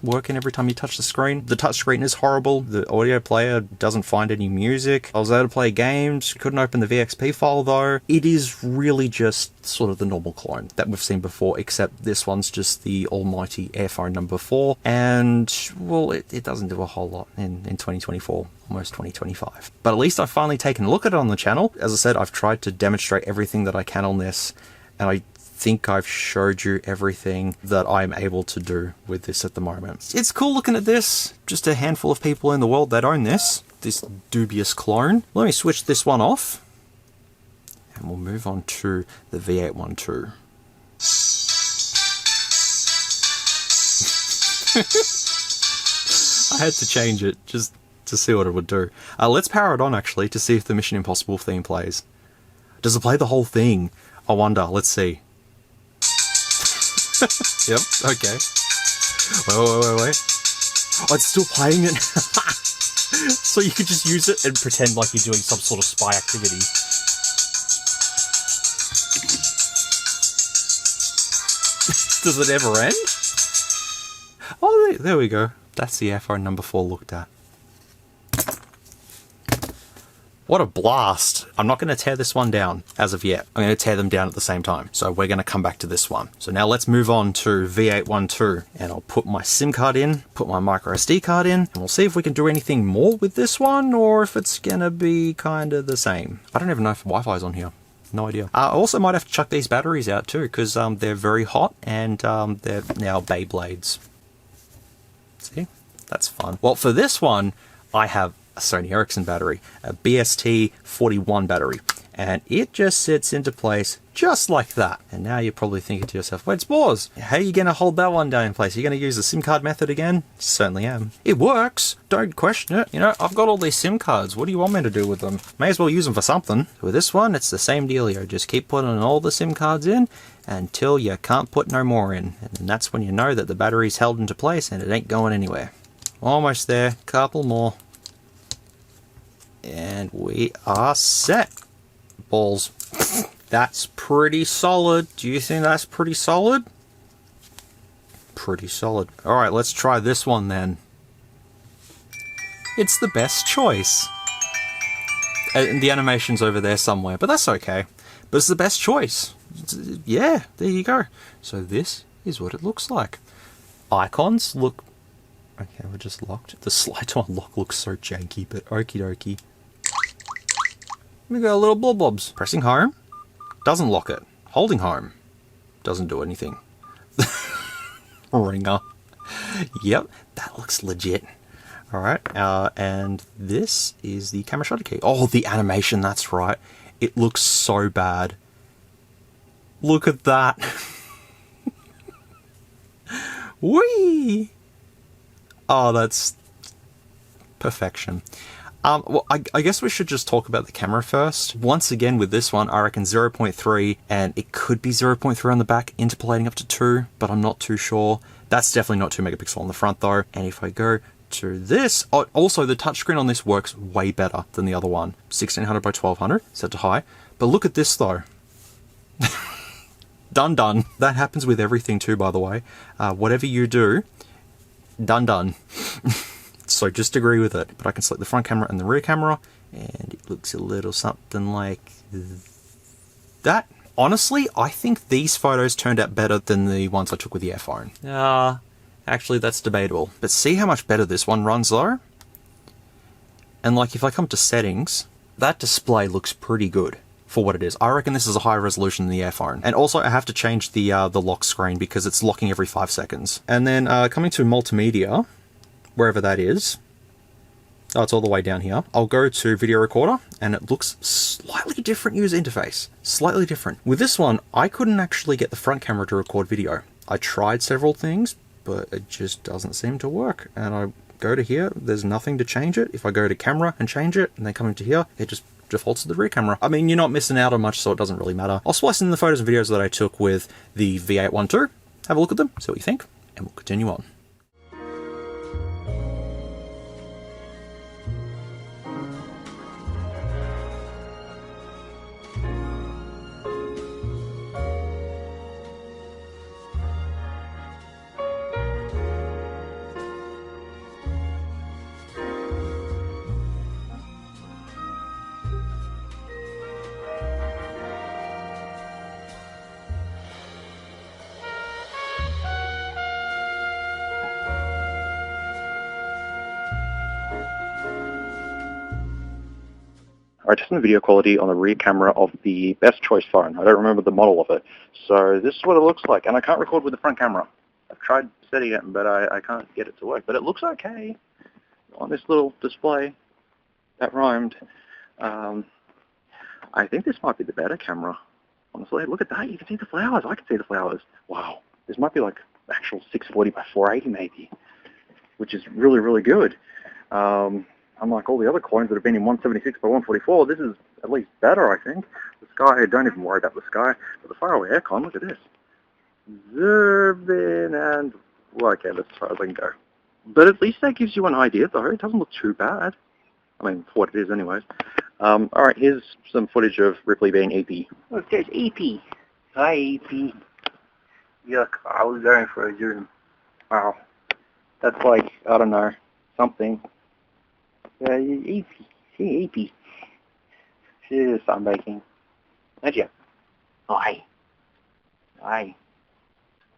working every time you touch the screen. The touch screen is horrible. The audio player doesn't find any music. I was able to play games. Couldn't open the VXP file though. It is really just sort of the normal clone that we've seen before, except this one's just the almighty Airphone No.4. And, well, it doesn't do a whole lot in 2024. Almost 2025. But at least I've finally taken a look at it on the channel. As I said, I've tried to demonstrate everything that I can on this, and I think I've showed you everything that I'm able to do with this at the moment. It's cool looking at this. Just a handful of people in the world that own this dubious clone. Let me switch this one off, and we'll move on to the V812. I had to change it just to see what it would do. Let's power it on actually to see if the Mission Impossible theme plays. Does it play the whole thing? I wonder. Let's see. Yep, okay. Wait. Oh, it's still playing it. So you could just use it and pretend like you're doing some sort of spy activity. Does it ever end? Oh, there we go. That's the Airphone No.4 looked at. What a blast. I'm not going to tear this one down as of yet. I'm going to tear them down at the same time. So we're going to come back to this one. So now let's move on to V812. And I'll put my SIM card in, put my micro SD card in, and we'll see if we can do anything more with this one or if it's going to be kind of the same. I don't even know if Wi-Fi is on here. No idea. I also might have to chuck these batteries out too because they're very hot and they're now Beyblades. See? That's fun. Well, for this one, I have a Sony Ericsson battery, a BST41 battery, and it just sits into place just like that. And now you're probably thinking to yourself, wait, SMOOREZ, how are you going to hold that one down in place? Are you going to use the SIM card method again? Certainly am. It works. Don't question it. You know, I've got all these SIM cards. What do you want me to do with them? May as well use them for something. With this one, it's the same dealio. Just keep putting all the SIM cards in until you can't put no more in. And that's when you know that the battery's held into place and it ain't going anywhere. Almost there. Couple more. And we are set. Balls. That's pretty solid. Do you think that's pretty solid? Pretty solid. Alright, let's try this one then. It's the best choice. And the animation's over there somewhere, but that's okay. But it's the best choice. Yeah, there you go. So this is what it looks like. Icons look... Okay, we're just locked. The slide to unlock looks so janky, but okie dokie. We got a little blobs. Pressing home doesn't lock it. Holding home doesn't do anything. Ringer. Yep, that looks legit. Alright, and this is the camera shutter key. Oh, the animation, that's right. It looks so bad. Look at that. Whee! Oh, that's perfection. Well, I guess we should just talk about the camera first. Once again, with this one, I reckon 0.3, and it could be 0.3 on the back, interpolating up to 2, but I'm not too sure. That's definitely not 2 megapixel on the front, though. And if I go to this, oh, also the touchscreen on this works way better than the other one. 1600 by 1200, set to high. But look at this, though. Done. That happens with everything, too, by the way. Whatever you do, done. So just agree with it. But I can select the front camera and the rear camera, and it looks a little something like that. Honestly, I think these photos turned out better than the ones I took with the Airphone. Actually, that's debatable. But see how much better this one runs, though? And like, if I come to settings, that display looks pretty good for what it is. I reckon this is a higher resolution than the Airphone. And also, I have to change the lock screen because it's locking every 5 seconds. And then coming to multimedia, wherever that is. Oh, it's all the way down here. I'll go to video recorder, and it looks slightly different user interface. Slightly different. With this one, I couldn't actually get the front camera to record video. I tried several things, but it just doesn't seem to work. And I go to here, there's nothing to change it. If I go to camera and change it, and then come into here, it just defaults to the rear camera. I mean, you're not missing out on much, so it doesn't really matter. I'll splice in the photos and videos that I took with the V812. Have a look at them, see what you think, and we'll continue on. Alright, just in the video quality on the rear camera of the best choice phone. I don't remember the model of it. So this is what it looks like, and I can't record with the front camera. I've tried setting it, but I can't get it to work. But it looks okay on this little display. That rhymed. I think this might be the better camera, honestly. Look at that, you can see the flowers. I can see the flowers. Wow. This might be like actual 640 by 480 maybe, which is really, really good. Unlike all the other clones that have been in 176 by 144, this is at least better, I think. The sky, don't even worry about the sky. But the faraway aircon, look at this. Zoom in and Well, okay, that's as far as I can go. But at least that gives you an idea, though. It doesn't look too bad. I mean, for what it is, anyways. Alright, here's some footage of Ripley being EP. Look, there's EP. Hi, EP. Yuck, I was going for a zoom. Wow. That's like, I don't know, something. EP. See, EP. She is sunbaking. Aren't you? Oh, hi. Hi.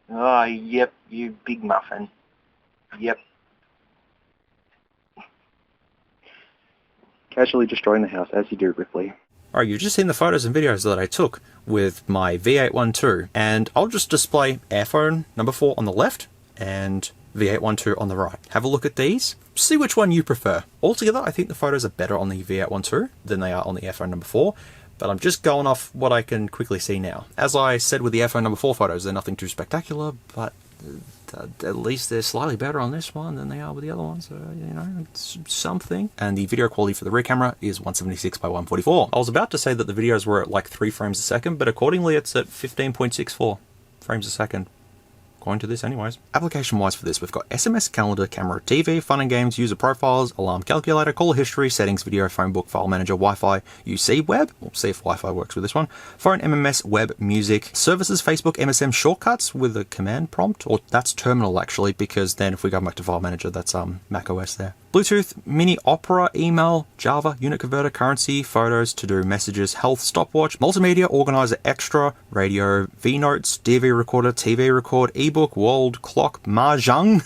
Oh, yep, you big muffin. Yep. Casually destroying the house, as you do, Ripley. Alright, you've just seen the photos and videos that I took with my V812, and I'll just display Airphone No.4 on the left and V812 on the right. Have a look at these, see which one you prefer. Altogether, I think the photos are better on the V812 than they are on the Airphone No.4, but I'm just going off what I can quickly see now. As I said with the Airphone No.4 photos, they're nothing too spectacular, but at least they're slightly better on this one than they are with the other ones, so, you know, it's something. And the video quality for the rear camera is 176 by 144. I was about to say that the videos were at like 3 frames a second, but accordingly it's at 15.64 frames a second. According to this anyways. Application wise for this, we've got SMS, calendar, camera, TV, fun and games, user profiles, alarm calculator, caller history, settings, video, phone book, file manager, Wi-Fi, UC web, we'll see if Wi-Fi works with this one, phone, MMS, web, music, services, Facebook, MSM shortcuts with a command prompt, or that's terminal actually, because then if we go back to file manager, that's Mac OS there. Bluetooth, mini, opera, email, Java, unit converter, currency, photos, to-do, messages, health, stopwatch, multimedia, organizer, extra, radio, V-notes, DV recorder, TV record, ebook, world, clock, mahjong.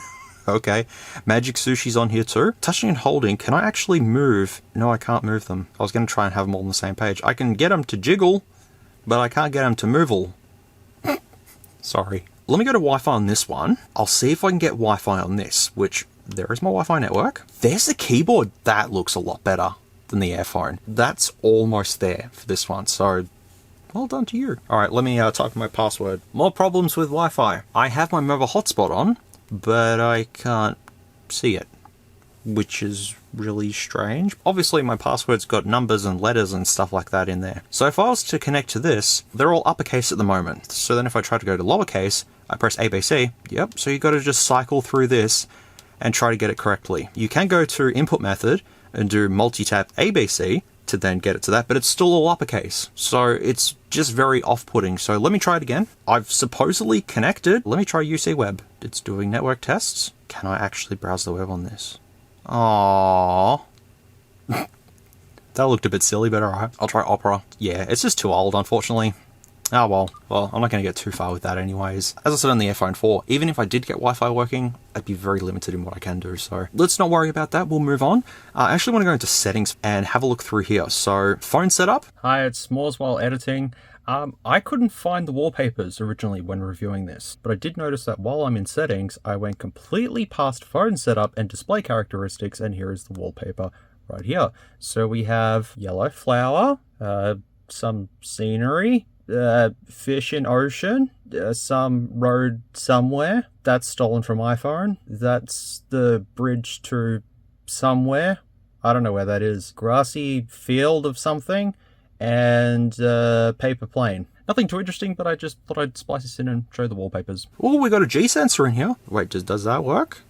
Okay, magic sushi's on here too. Touching and holding, can I actually move? No, I can't move them. I was going to try and have them all on the same page. I can get them to jiggle, but I can't get them to move. Sorry. Let me go to Wi-Fi on this one. I'll see if I can get Wi-Fi on this, which... there is my Wi-Fi network. There's the keyboard. That looks a lot better than the Airphone. That's almost there for this one, so well done to you. Alright, let me type in my password. More problems with Wi-Fi. I have my mobile hotspot on, but I can't see it, which is really strange. Obviously, my password's got numbers and letters and stuff like that in there. So if I was to connect to this, they're all uppercase at the moment. So then if I try to go to lowercase, I press ABC. Yep, so you got to just cycle through this and try to get it correctly. You can go to input method and do multi-tap ABC to then get it to that, but it's still all uppercase. So it's just very off-putting. So let me try it again. I've supposedly connected. Let me try UC web. It's doing network tests. Can I actually browse the web on this? Aww. That looked a bit silly, but alright. I'll try Opera. Yeah, it's just too old, unfortunately. Oh well, I'm not going to get too far with that anyways. As I said on the Airphone 4, even if I did get Wi-Fi working, I'd be very limited in what I can do, so let's not worry about that, we'll move on. I actually want to go into settings and have a look through here. So, phone setup. Hi, it's SMOOREZ while editing. I couldn't find the wallpapers originally when reviewing this, but I did notice that while I'm in settings, I went completely past phone setup and display characteristics, and here is the wallpaper right here. So we have yellow flower, some scenery, fish in ocean, some road somewhere. That's stolen from iPhone. That's the bridge to somewhere. I don't know where that is. Grassy field of something, and paper plane. Nothing too interesting, but I just thought I'd splice this in and show the wallpapers. Oh, we got a G sensor in here. Wait, does that work?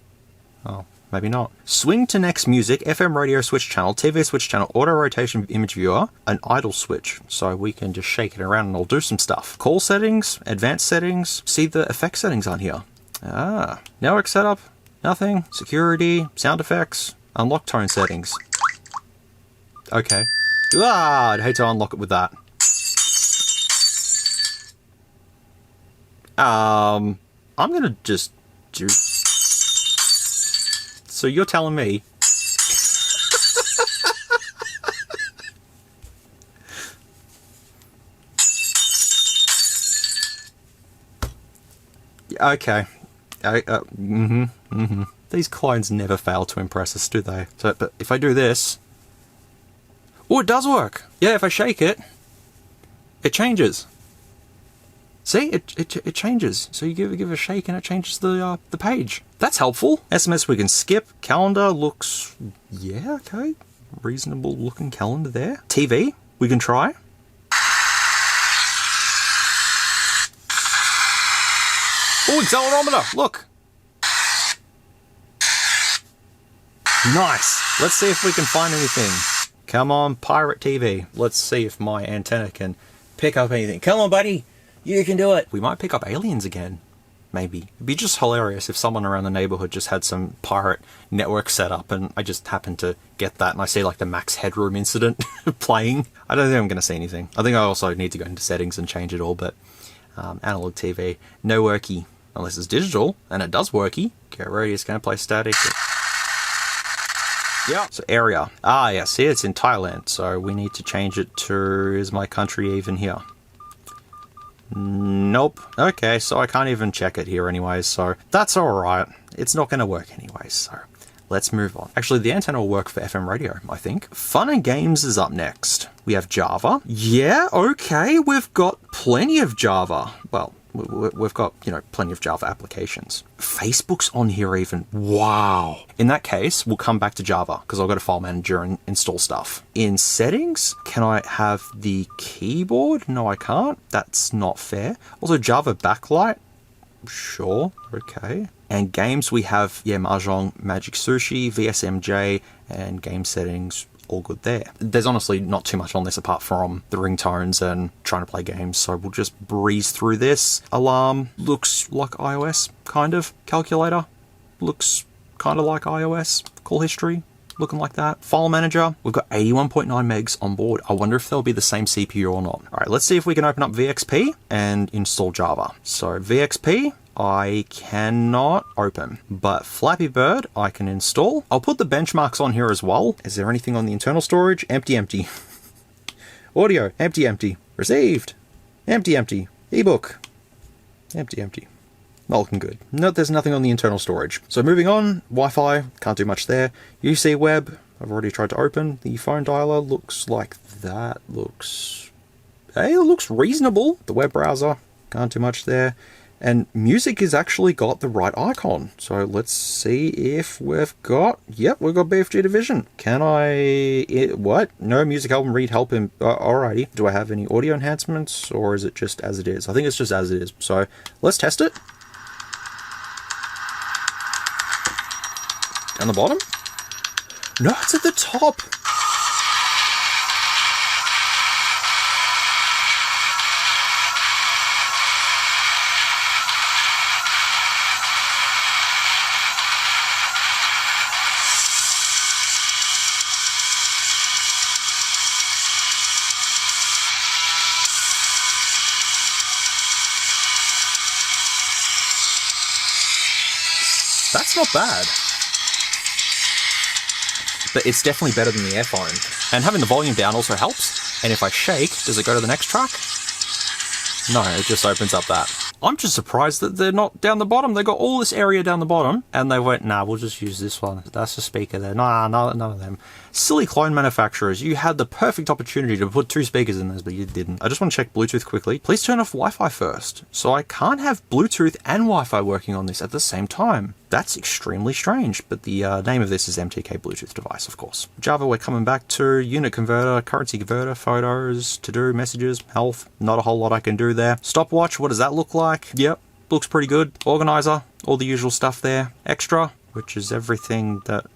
Oh, maybe not. Swing to next music, FM radio switch channel, TV switch channel, auto rotation image viewer, an idle switch. So we can just shake it around and it'll do some stuff. Call settings, advanced settings. See the effect settings on here. Ah, network setup, nothing. Security, sound effects, unlock tone settings. Okay. Ah, I'd hate to unlock it with that. I'm gonna just do... So you're telling me... Okay. These clones never fail to impress us, do they? So, but if I do this... Oh, it does work! Yeah, if I shake it, it changes. See, it changes. So you give it a shake and it changes the page. That's helpful. SMS we can skip. Calendar looks, yeah, okay. Reasonable looking calendar there. TV we can try. Oh, accelerometer, look. Nice. Let's see if we can find anything. Come on, Pirate TV. Let's see if my antenna can pick up anything. Come on, buddy. You can do it. We might pick up aliens again. Maybe. It'd be just hilarious if someone around the neighborhood just had some pirate network set up and I just happened to get that and I see like the Max Headroom incident playing. I don't think I'm going to see anything. I think I also need to go into settings and change it all, but analog TV, no worky. Unless it's digital, and it does worky. Get ready, it's going to play static. Yeah. So area. Ah, yeah, see, it's in Thailand, so we need to change it to, is my country even here? Nope. Okay, so I can't even check it here anyways, so that's alright. It's not going to work anyways, so let's move on. Actually, the antenna will work for FM radio, I think. Fun and games is up next. We have Java. Yeah, okay, we've got plenty of Java. Well, we've got, you know, plenty of Java applications. Facebook's on here even. Wow. In that case, we'll come back to Java because I've got a file manager and install stuff. In settings, can I have the keyboard? No, I can't. That's not fair. Also, Java backlight. Sure. Okay. And games, we have, yeah, Mahjong, Magic Sushi, VSMJ, and game settings. All good there. There's honestly not too much on this apart from the ringtones and trying to play games, so we'll just breeze through this. Alarm looks like iOS, kind of. Calculator looks kind of like iOS. Call history looking like that. File manager, we've got 81.9 megs on board. I wonder if they'll be the same CPU or not. All right, let's see if we can open up VXP and install Java. So VXP, I cannot open, but Flappy Bird I can install. I'll put the benchmarks on here as well. Is there anything on the internal storage? Empty, empty. Audio, empty, empty. Received, empty, empty. Ebook, empty, empty. Not looking good. No, there's nothing on the internal storage. So moving on, Wi-Fi, can't do much there. UC Web, I've already tried to open. The phone dialer looks like that. Hey, it looks reasonable. The web browser, can't do much there. And music has actually got the right icon. So let's see if we've got... Yep, we've got BFG Division. Can I... What? No music album read help him. Alrighty. Do I have any audio enhancements or is it just as it is? I think it's just as it is. So let's test it. Down the bottom? No, it's at the top. That's not bad. But it's definitely better than the Airphone. And having the volume down also helps. And if I shake, does it go to the next track? No, it just opens up that. I'm just surprised that they're not down the bottom. They got all this area down the bottom, and they went, nah, we'll just use this one. That's the speaker there. Nah, none of them. Silly clone manufacturers. You had the perfect opportunity to put two speakers in this, but you didn't. I just want to check Bluetooth quickly. Please turn off Wi-Fi first. So I can't have Bluetooth and Wi-Fi working on this at the same time. That's extremely strange, but the name of this is MTK Bluetooth device, of course. Java, we're coming back to unit converter, currency converter, photos, to-do, messages, health. Not a whole lot I can do there. Stopwatch, what does that look like? Yep, looks pretty good. Organizer, all the usual stuff there. Extra, which is everything that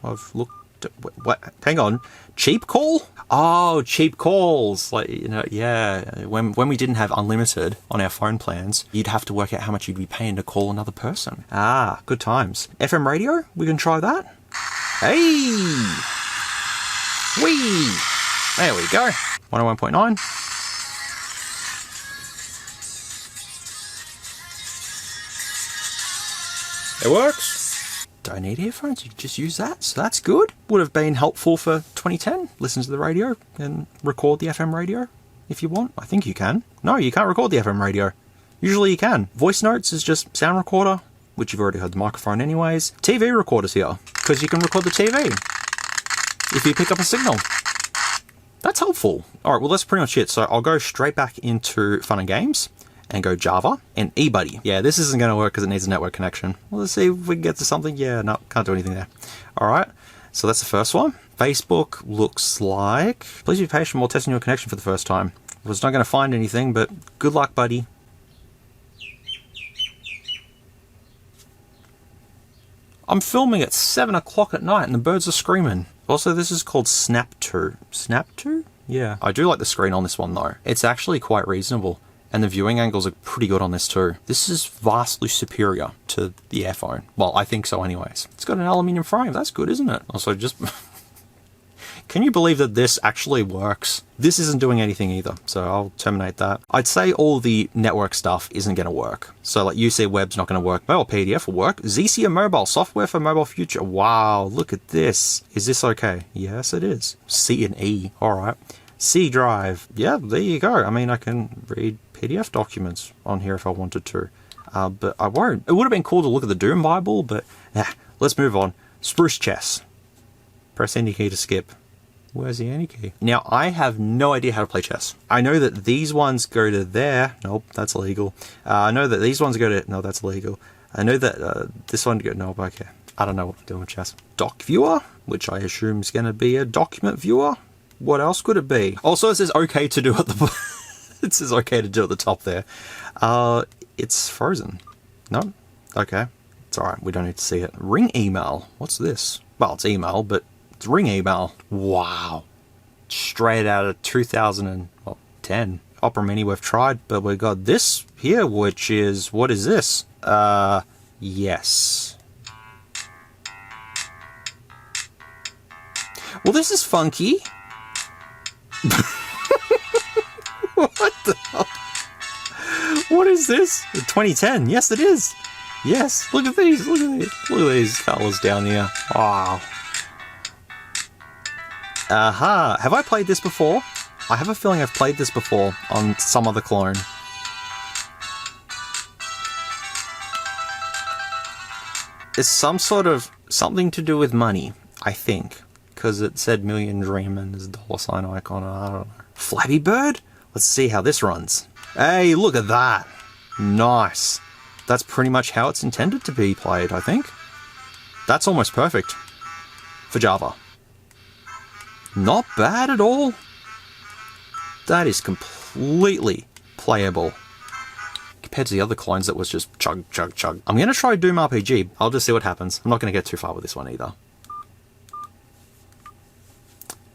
I've looked at. What? Hang on. Cheap call? Oh, cheap calls. Like, you know, yeah. When we didn't have unlimited on our phone plans, you'd have to work out how much you'd be paying to call another person. Ah, good times. FM radio? We can try that. Hey! Whee! There we go. 101.9. It works. Don't need earphones, you can just use that, so that's good. Would have been helpful for 2010. Listen to the radio and record the FM radio if you want. I think you can. No, you can't record the FM radio. Usually you can. Voice notes is just sound recorder, which you've already heard the microphone anyways. TV recorders here, because you can record the TV if you pick up a signal. That's helpful. Alright, well that's pretty much it. So I'll go straight back into fun and games. And go Java and eBuddy. Yeah, this isn't going to work because it needs a network connection. Well, let's see if we can get to something. Yeah, no, can't do anything there. All right, so that's the first one. Facebook looks like... Please be patient while testing your connection for the first time. I was not going to find anything, but good luck, buddy. I'm filming at 7 o'clock at night and the birds are screaming. Also, this is called Snap 2. Snap 2? Yeah. I do like the screen on this one though. It's actually quite reasonable. And the viewing angles are pretty good on this too. This is vastly superior to the Airphone. Well, I think so anyways. It's got an aluminium frame. That's good, isn't it? Also, just... Can you believe that this actually works? This isn't doing anything either, so I'll terminate that. I'd say all the network stuff isn't going to work. So like UC Web's not going to work. Mobile PDF will work. ZCA Mobile, software for mobile future. Wow, look at this. Is this okay? Yes, it is. C and E, all right. C drive, yeah, there you go. I mean, I can read PDF documents on here if I wanted to, but I won't. It would have been cool to look at the Doom Bible, but let's move on. Spruce chess. Press any key to skip. Where's the any key? Now, I have no idea how to play chess. I know that these ones go to there. Nope, that's illegal. I know that these ones go to... No, that's illegal. I know that this one... No, okay. I don't know what I'm doing with chess. Doc viewer, which I assume is going to be a document viewer. What else could it be? Also, it says okay to do at the... It says okay to do at the top there. It's frozen. No? Okay. It's alright, we don't need to see it. Ring email. What's this? Well, it's email, but... Ring email. Wow. Straight out of 2010. Opera Mini we've tried, but we got this here, which is... What is this? Yes. Well, this is funky. What the hell? What is this? 2010. Yes, it is. Yes. Look at these. Look at these. Look at these fellas down here. Wow. Aha! Have I played this before? I have a feeling I've played this before on some other clone. It's some sort of something to do with money, I think. Because it said Million Dream and there's a $sign icon, I don't know. Flappy Bird? Let's see how this runs. Hey, look at that! Nice. That's pretty much how it's intended to be played, I think. That's almost perfect. For Java. Not bad at all. That is completely playable. Compared to the other clones that was just chug, chug, chug. I'm going to try Doom RPG. I'll just see what happens. I'm not going to get too far with this one either.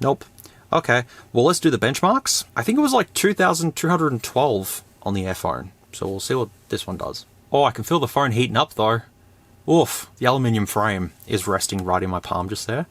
Nope. Okay, well let's do the benchmarks. I think it was like 2,212 on the Airphone. So we'll see what this one does. Oh, I can feel the phone heating up though. Oof, the aluminium frame is resting right in my palm just there.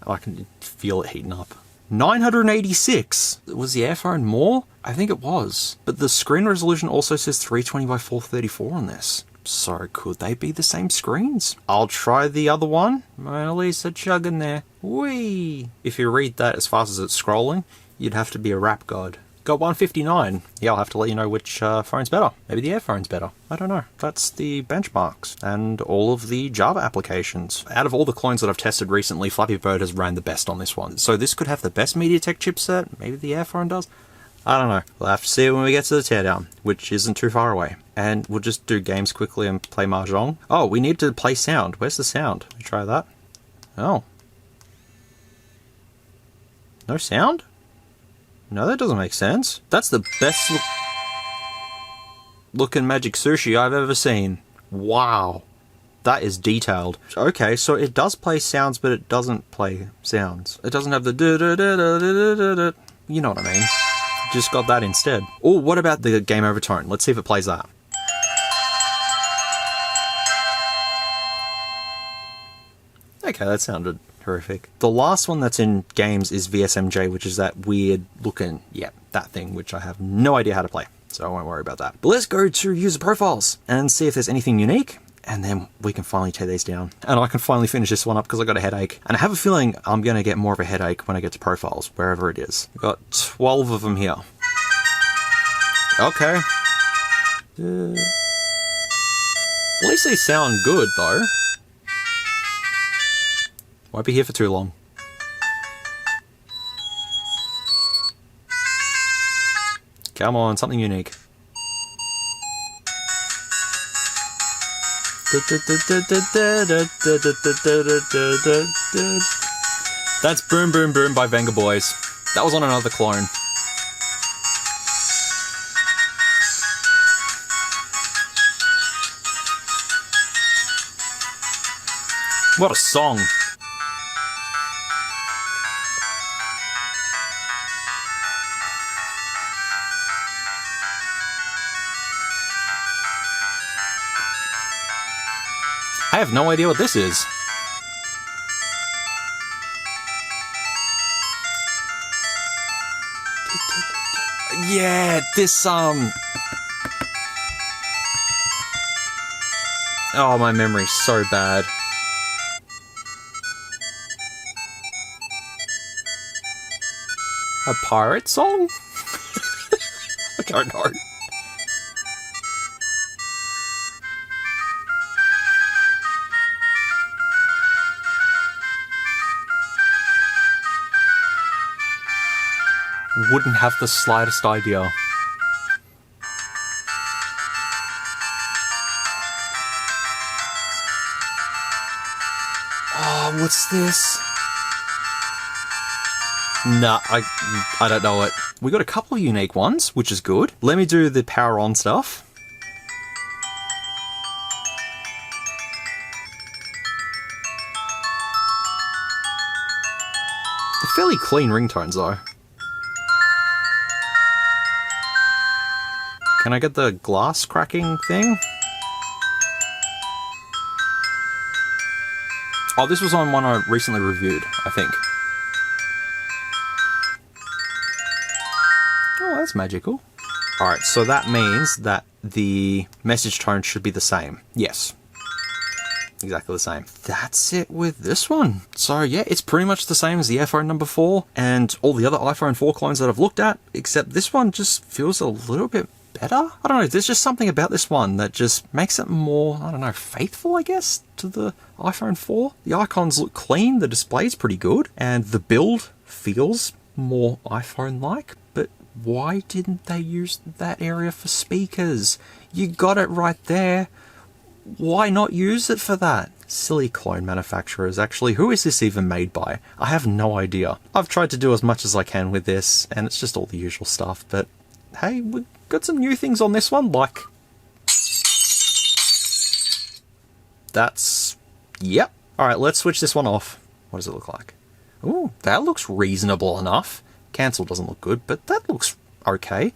I can feel it heating up. 986! Was the Airphone more? I think it was. But the screen resolution also says 320 by 434 on this. So could they be the same screens? I'll try the other one. Mona Lisa chugging there. Whee! If you read that as fast as it's scrolling, you'd have to be a rap god. Got 159. Yeah, I'll have to let you know which phone's better. Maybe the Airphone's better. I don't know. That's the benchmarks and all of the Java applications. Out of all the clones that I've tested recently, Flappy Bird has ran the best on this one. So this could have the best MediaTek chipset. Maybe the Airphone does. I don't know. We'll have to see when we get to the Teardown, which isn't too far away. And we'll just do games quickly and play Mahjong. Oh, we need to play sound. Where's the sound? Let me try that. Oh. No sound? No, that doesn't make sense. That's the best looking Magic Sushi I've ever seen. Wow. That is detailed. Okay, so it does play sounds, but it doesn't play sounds. It doesn't have the da-da-da-da-da-da-da. You know what I mean. Just got that instead. Oh, what about the game over tone? Let's see if it plays that. Okay, that sounded horrific. The last one that's in games is VSMJ, which is that weird looking, yeah, that thing, which I have no idea how to play, so I won't worry about that. But let's go to user profiles and see if there's anything unique, and then we can finally tear these down. And I can finally finish this one up because I got a headache. And I have a feeling I'm going to get more of a headache when I get to profiles, wherever it is. I've got 12 of them here. Okay. At least they sound good, though. Won't be here for too long. Come on, something unique. That's Boom Boom Boom by Venga Boys. That was on another clone. What a song. I have no idea what this is. Yeah, this, oh, my memory's so bad. A pirate song? I don't know. Wouldn't have the slightest idea. Oh, what's this? Nah, I don't know it. We got a couple of unique ones, which is good. Let me do the power on stuff. They're fairly clean ringtones though. Can I get the glass cracking thing? Oh, this was on one I recently reviewed, I think. Oh, that's magical. Alright, so that means that the message tone should be the same. Yes. Exactly the same. That's it with this one. So yeah, it's pretty much the same as the Airphone No.4 and all the other iPhone 4 clones that I've looked at, except this one just feels a little bit better? I don't know, there's just something about this one that just makes it more, I don't know, faithful, I guess, to the iPhone 4. The icons look clean, the display's pretty good, and the build feels more iPhone-like, but why didn't they use that area for speakers? You got it right there. Why not use it for that? Silly clone manufacturers, actually. Who is this even made by? I have no idea. I've tried to do as much as I can with this, and it's just all the usual stuff, but hey, we've got some new things on this one, like... That's... Yep. Alright, let's switch this one off. What does it look like? Ooh, that looks reasonable enough. Cancel doesn't look good, but that looks okay.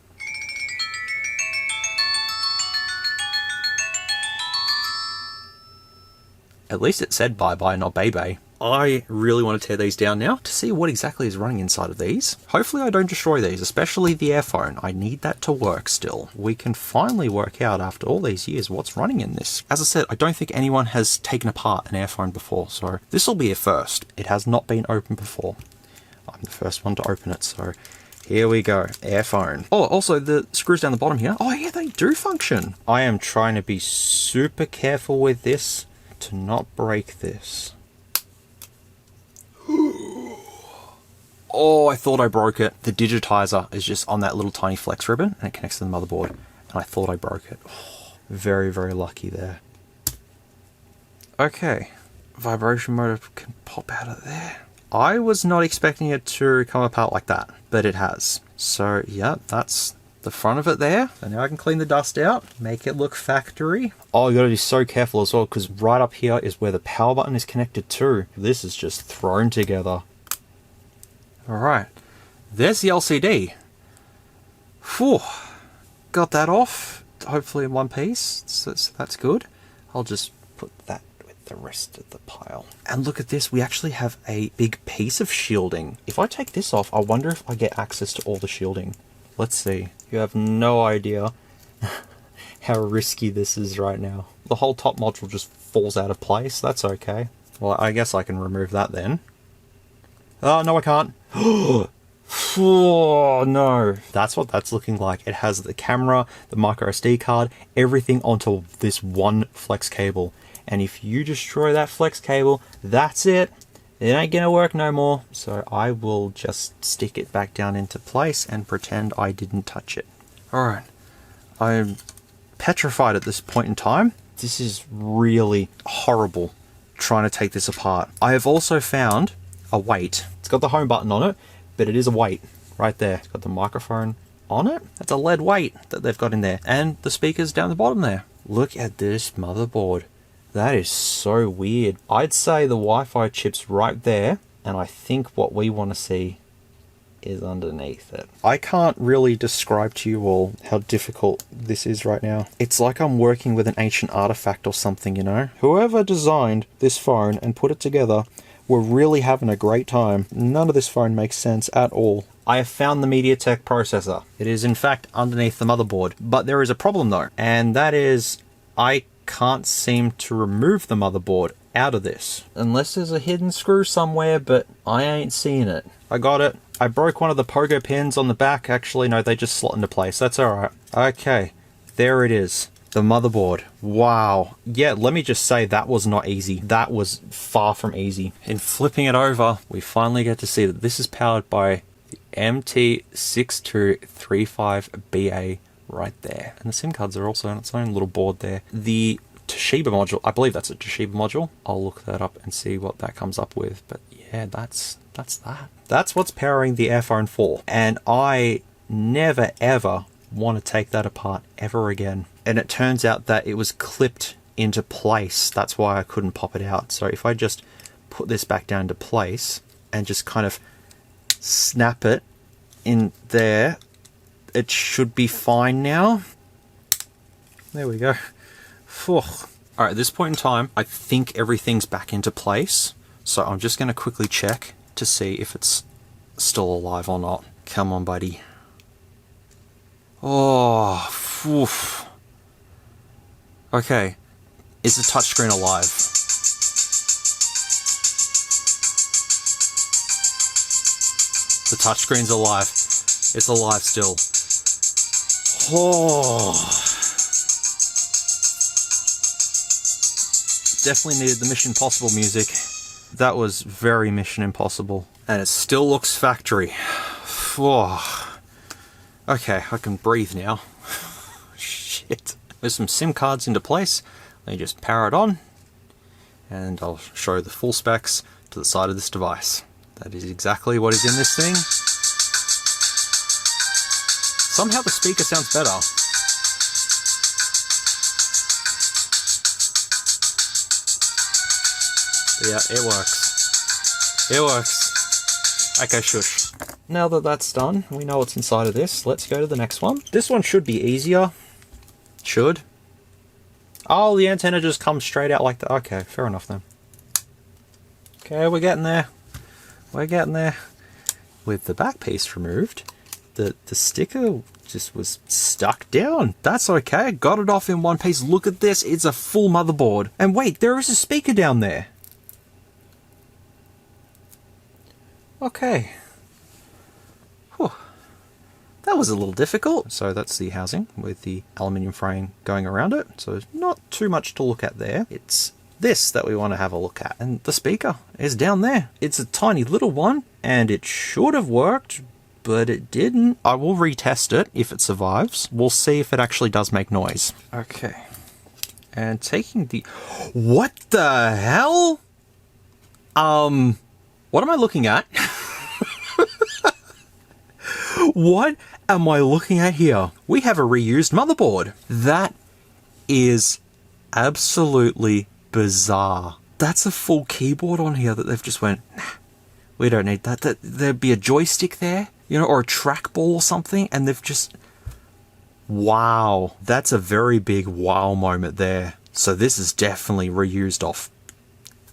At least it said bye-bye, not bye-bye. I really want to tear these down now to see what exactly is running inside of these. Hopefully I don't destroy these, especially the Airphone. I need that to work still. We can finally work out after all these years what's running in this. As I said, I don't think anyone has taken apart an Airphone before, so this will be a first. It has not been opened before. I'm the first one to open it, so here we go. Airphone. Oh, also the screws down the bottom here. Oh yeah, they do function. I am trying to be super careful with this to not break this. Oh, I thought I broke it. The digitizer is just on that little tiny flex ribbon and it connects to the motherboard. And I thought I broke it. Oh, very, very lucky there. Okay. Vibration motor can pop out of there. I was not expecting it to come apart like that, but it has. So, yeah, that's the front of it there. And now I can clean the dust out, make it look factory. Oh, you gotta be so careful as well, because right up here is where the power button is connected to. This is just thrown together. Alright, there's the LCD. Phew, got that off, hopefully in one piece, so that's good. I'll just put that with the rest of the pile. And look at this, we actually have a big piece of shielding. If I take this off, I wonder if I get access to all the shielding. Let's see. You have no idea how risky this is right now. The whole top module just falls out of place, that's okay. Well, I guess I can remove that then. Oh, no I can't. Oh no. That's what that's looking like. It has the camera, the micro SD card, everything onto this one flex cable. And if you destroy that flex cable, that's it. It ain't gonna work no more. So I will just stick it back down into place and pretend I didn't touch it. Alright. I'm petrified at this point in time. This is really horrible trying to take this apart. I have also found a weight. It's got the home button on it, but it is a weight right there. It's got the microphone on it. That's a lead weight that they've got in there. And the speakers down the bottom there. Look at this motherboard. That is so weird. I'd say the Wi-Fi chip's right there, and I think what we want to see is underneath it. I can't really describe to you all how difficult this is right now. It's like I'm working with an ancient artifact or something, you know? Whoever designed this phone and put it together were really having a great time. None of this phone makes sense at all. I have found the MediaTek processor. It is in fact underneath the motherboard. But there is a problem though, and that is I can't seem to remove the motherboard out of this. Unless there's a hidden screw somewhere, but I ain't seeing it. I got it. I broke one of the pogo pins on the back. Actually, no, they just slot into place. That's alright. Okay, there it is. The motherboard. Wow. Yeah, let me just say that was not easy. That was far from easy. In flipping it over, we finally get to see that this is powered by the MT6235BA right there. And the SIM cards are also on its own little board there. The Toshiba module, I believe that's a Toshiba module. I'll look that up and see what that comes up with. But yeah, that's that. That's what's powering the Airphone 4. And I never ever want to take that apart ever again. And it turns out that it was clipped into place. That's why I couldn't pop it out. So if I just put this back down to place and just kind of snap it in there, it should be fine now. There we go. Alright, at this point in time, I think everything's back into place. So I'm just going to quickly check to see if it's still alive or not. Come on, buddy. Oh, oof. Okay. Is the touchscreen alive? The touchscreen's alive. It's alive still. Oh. Definitely needed the Mission Impossible music. That was very Mission Impossible. And it still looks factory. Oh. Okay, I can breathe now. Shit. There's some SIM cards into place. Let me just power it on. And I'll show the full specs to the side of this device. That is exactly what is in this thing. Somehow the speaker sounds better. Yeah, it works. It works. Okay, shush. Now that that's done, we know what's inside of this. Let's go to the next one. This one should be easier. Should. Oh, the antenna just comes straight out like that. Okay, fair enough then. Okay, we're getting there. We're getting there. With the back piece removed, the sticker just was stuck down. That's okay. Got it off in one piece. Look at this. It's a full motherboard. And wait, there is a speaker down there. Okay. Whew. That was a little difficult. So that's the housing with the aluminium frame going around it. So not too much to look at there. It's this that we want to have a look at. And the speaker is down there. It's a tiny little one and it should have worked, but it didn't. I will retest it if it survives. We'll see if it actually does make noise. Okay. And taking the... What the hell? What am I looking at? What am I looking at here? We have a reused motherboard. That is absolutely bizarre. That's a full keyboard on here that they've just went, nah, we don't need that. There'd be a joystick there, you know, or a trackball or something, and they've just... Wow. That's a very big wow moment there. So this is definitely reused off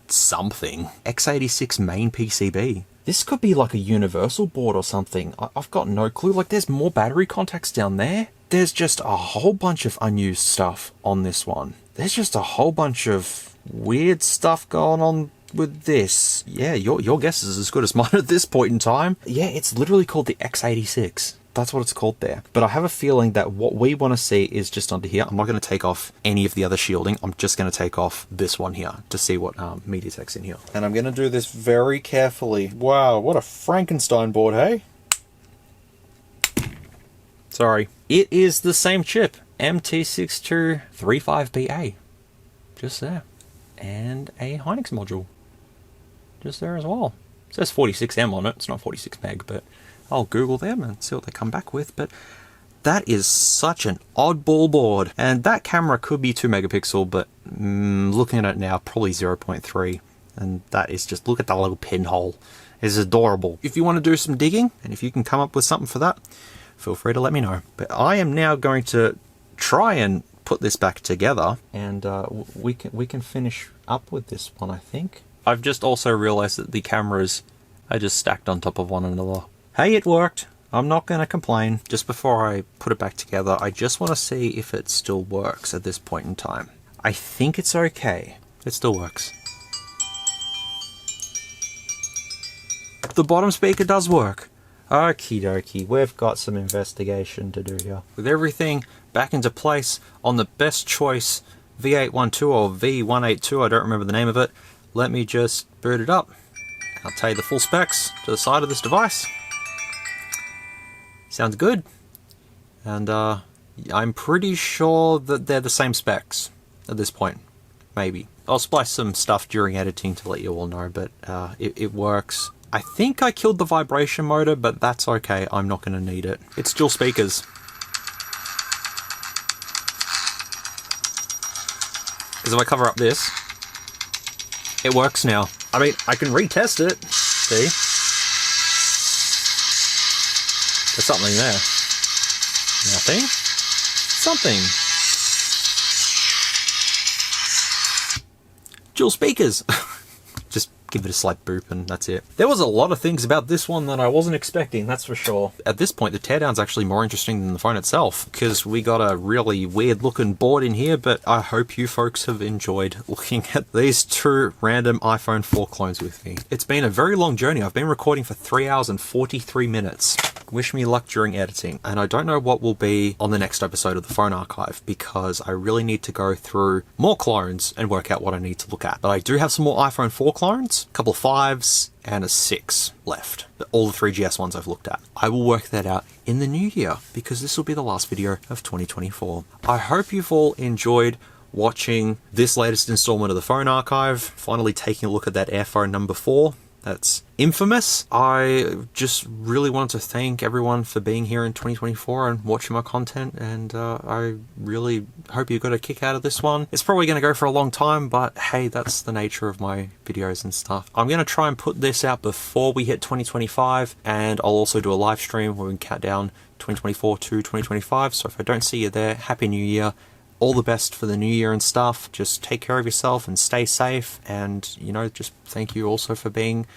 something. x86 main PCB. This could be like a universal board or something. I've got no clue. Like, there's more battery contacts down there. There's just a whole bunch of unused stuff on this one. There's just a whole bunch of weird stuff going on with this. Yeah, your guess is as good as mine at this point in time. Yeah, it's literally called the x86. That's what it's called there. But I have a feeling that what we want to see is just under here. I'm not going to take off any of the other shielding. I'm just going to take off this one here to see what MediaTek's in here. And I'm going to do this very carefully. Wow, what a Frankenstein board, hey? Sorry. It is the same chip. MT6235BA. Just there. And a Hynix module. Just there as well. It says 46M on it. It's not 46 meg, but... I'll Google them and see what they come back with, but That is such an oddball board. And that camera could be 2 megapixel, but looking at it now, probably 0.3. And that is just, look at that little pinhole. It's adorable. If you want to do some digging, and if you can come up with something for that, feel free to let me know. But I am now going to try and put this back together, and we can finish up with this one, I think. I've just also realized that the cameras are just stacked on top of one another. Hey, it worked. I'm not going to complain. Just before I put it back together, I just want to see if it still works at this point in time. I think it's okay. It still works. The bottom speaker does work. Okie dokie, we've got some investigation to do here. With everything back into place on the best choice V812 or V812, I don't remember the name of it. Let me just boot it up. I'll tell you the full specs to the side of this device. Sounds good. And I'm pretty sure that they're the same specs at this point. Maybe. I'll splice some stuff during editing to let you all know, but it works. I think I killed the vibration motor, but that's okay. I'm not going to need it. It's dual speakers. Because if I cover up this, it works now. I mean, I can retest it. See? There's something there. Nothing? Something. Dual speakers. Just give it a slight boop and that's it. There was a lot of things about this one that I wasn't expecting, that's for sure. At this point, the teardown's actually more interesting than the phone itself, because we got a really weird looking board in here, but I hope you folks have enjoyed looking at these 2 random iPhone 4 clones with me. It's been a very long journey. I've been recording for 3 hours and 43 minutes. Wish me luck during editing, and I don't know what will be on the next episode of the phone archive, because I really need to go through more clones and work out what I need to look at. But I do have some more iPhone 4 clones, a couple of 5s, and a 6 left. All the 3GS ones I've looked at. I will work that out in the new year, because this will be the last video of 2024. I hope you've all enjoyed watching this latest installment of the phone archive, finally taking a look at that Airphone No.4. That's infamous. I just really want to thank everyone for being here in 2024 and watching my content, and I really hope you got a kick out of this one. It's probably going to go for a long time, but hey, that's the nature of my videos and stuff. I'm going to try and put this out before we hit 2025, and I'll also do a live stream where we can count down 2024 to 2025, so if I don't see you there, Happy New Year. All the best for the new year and stuff. Just take care of yourself and stay safe, and you know, just thank you also for being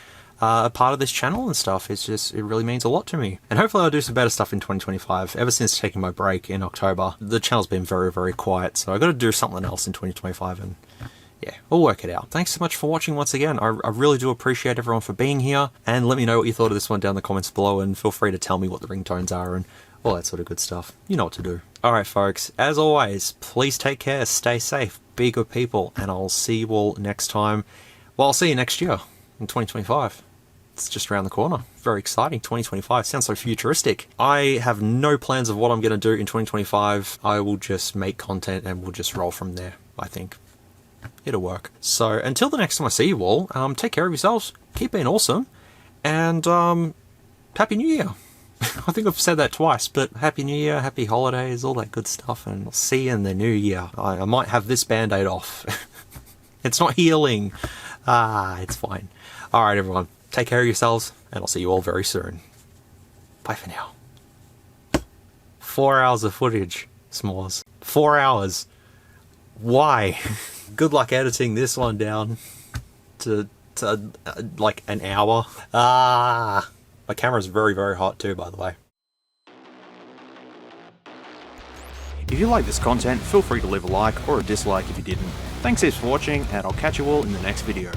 a part of this channel and stuff. It's just, it really means a lot to me, and hopefully I'll do some better stuff in 2025. Ever since taking my break in October, the channel's been very, very quiet, so I got to do something else in 2025, and yeah, we'll work it out. Thanks so much for watching once again. I really do appreciate everyone for being here, and let me know what you thought of this one down in the comments below, and feel free to tell me what the ringtones are and all that sort of good stuff. You know what to do. Alright folks, as always, please take care, stay safe, be good people, and I'll see you all next time. Well, I'll see you next year, in 2025. It's just around the corner. Very exciting, 2025. Sounds so futuristic. I have no plans of what I'm going to do in 2025. I will just make content and we'll just roll from there, I think. It'll work. So, until the next time I see you all, take care of yourselves, keep being awesome, and Happy New Year! I think I've said that twice, but Happy New Year, Happy Holidays, all that good stuff, and I'll see you in the new year. I might have this band-aid off. It's not healing. It's fine. Alright everyone, take care of yourselves, and I'll see you all very soon. Bye for now. 4 hours of footage, s'mores. 4 hours. Why? Good luck editing this one down to like an hour. My camera's very, very hot too, by the way. If you like this content, feel free to leave a like or a dislike if you didn't. Thanks heaps for watching, and I'll catch you all in the next video.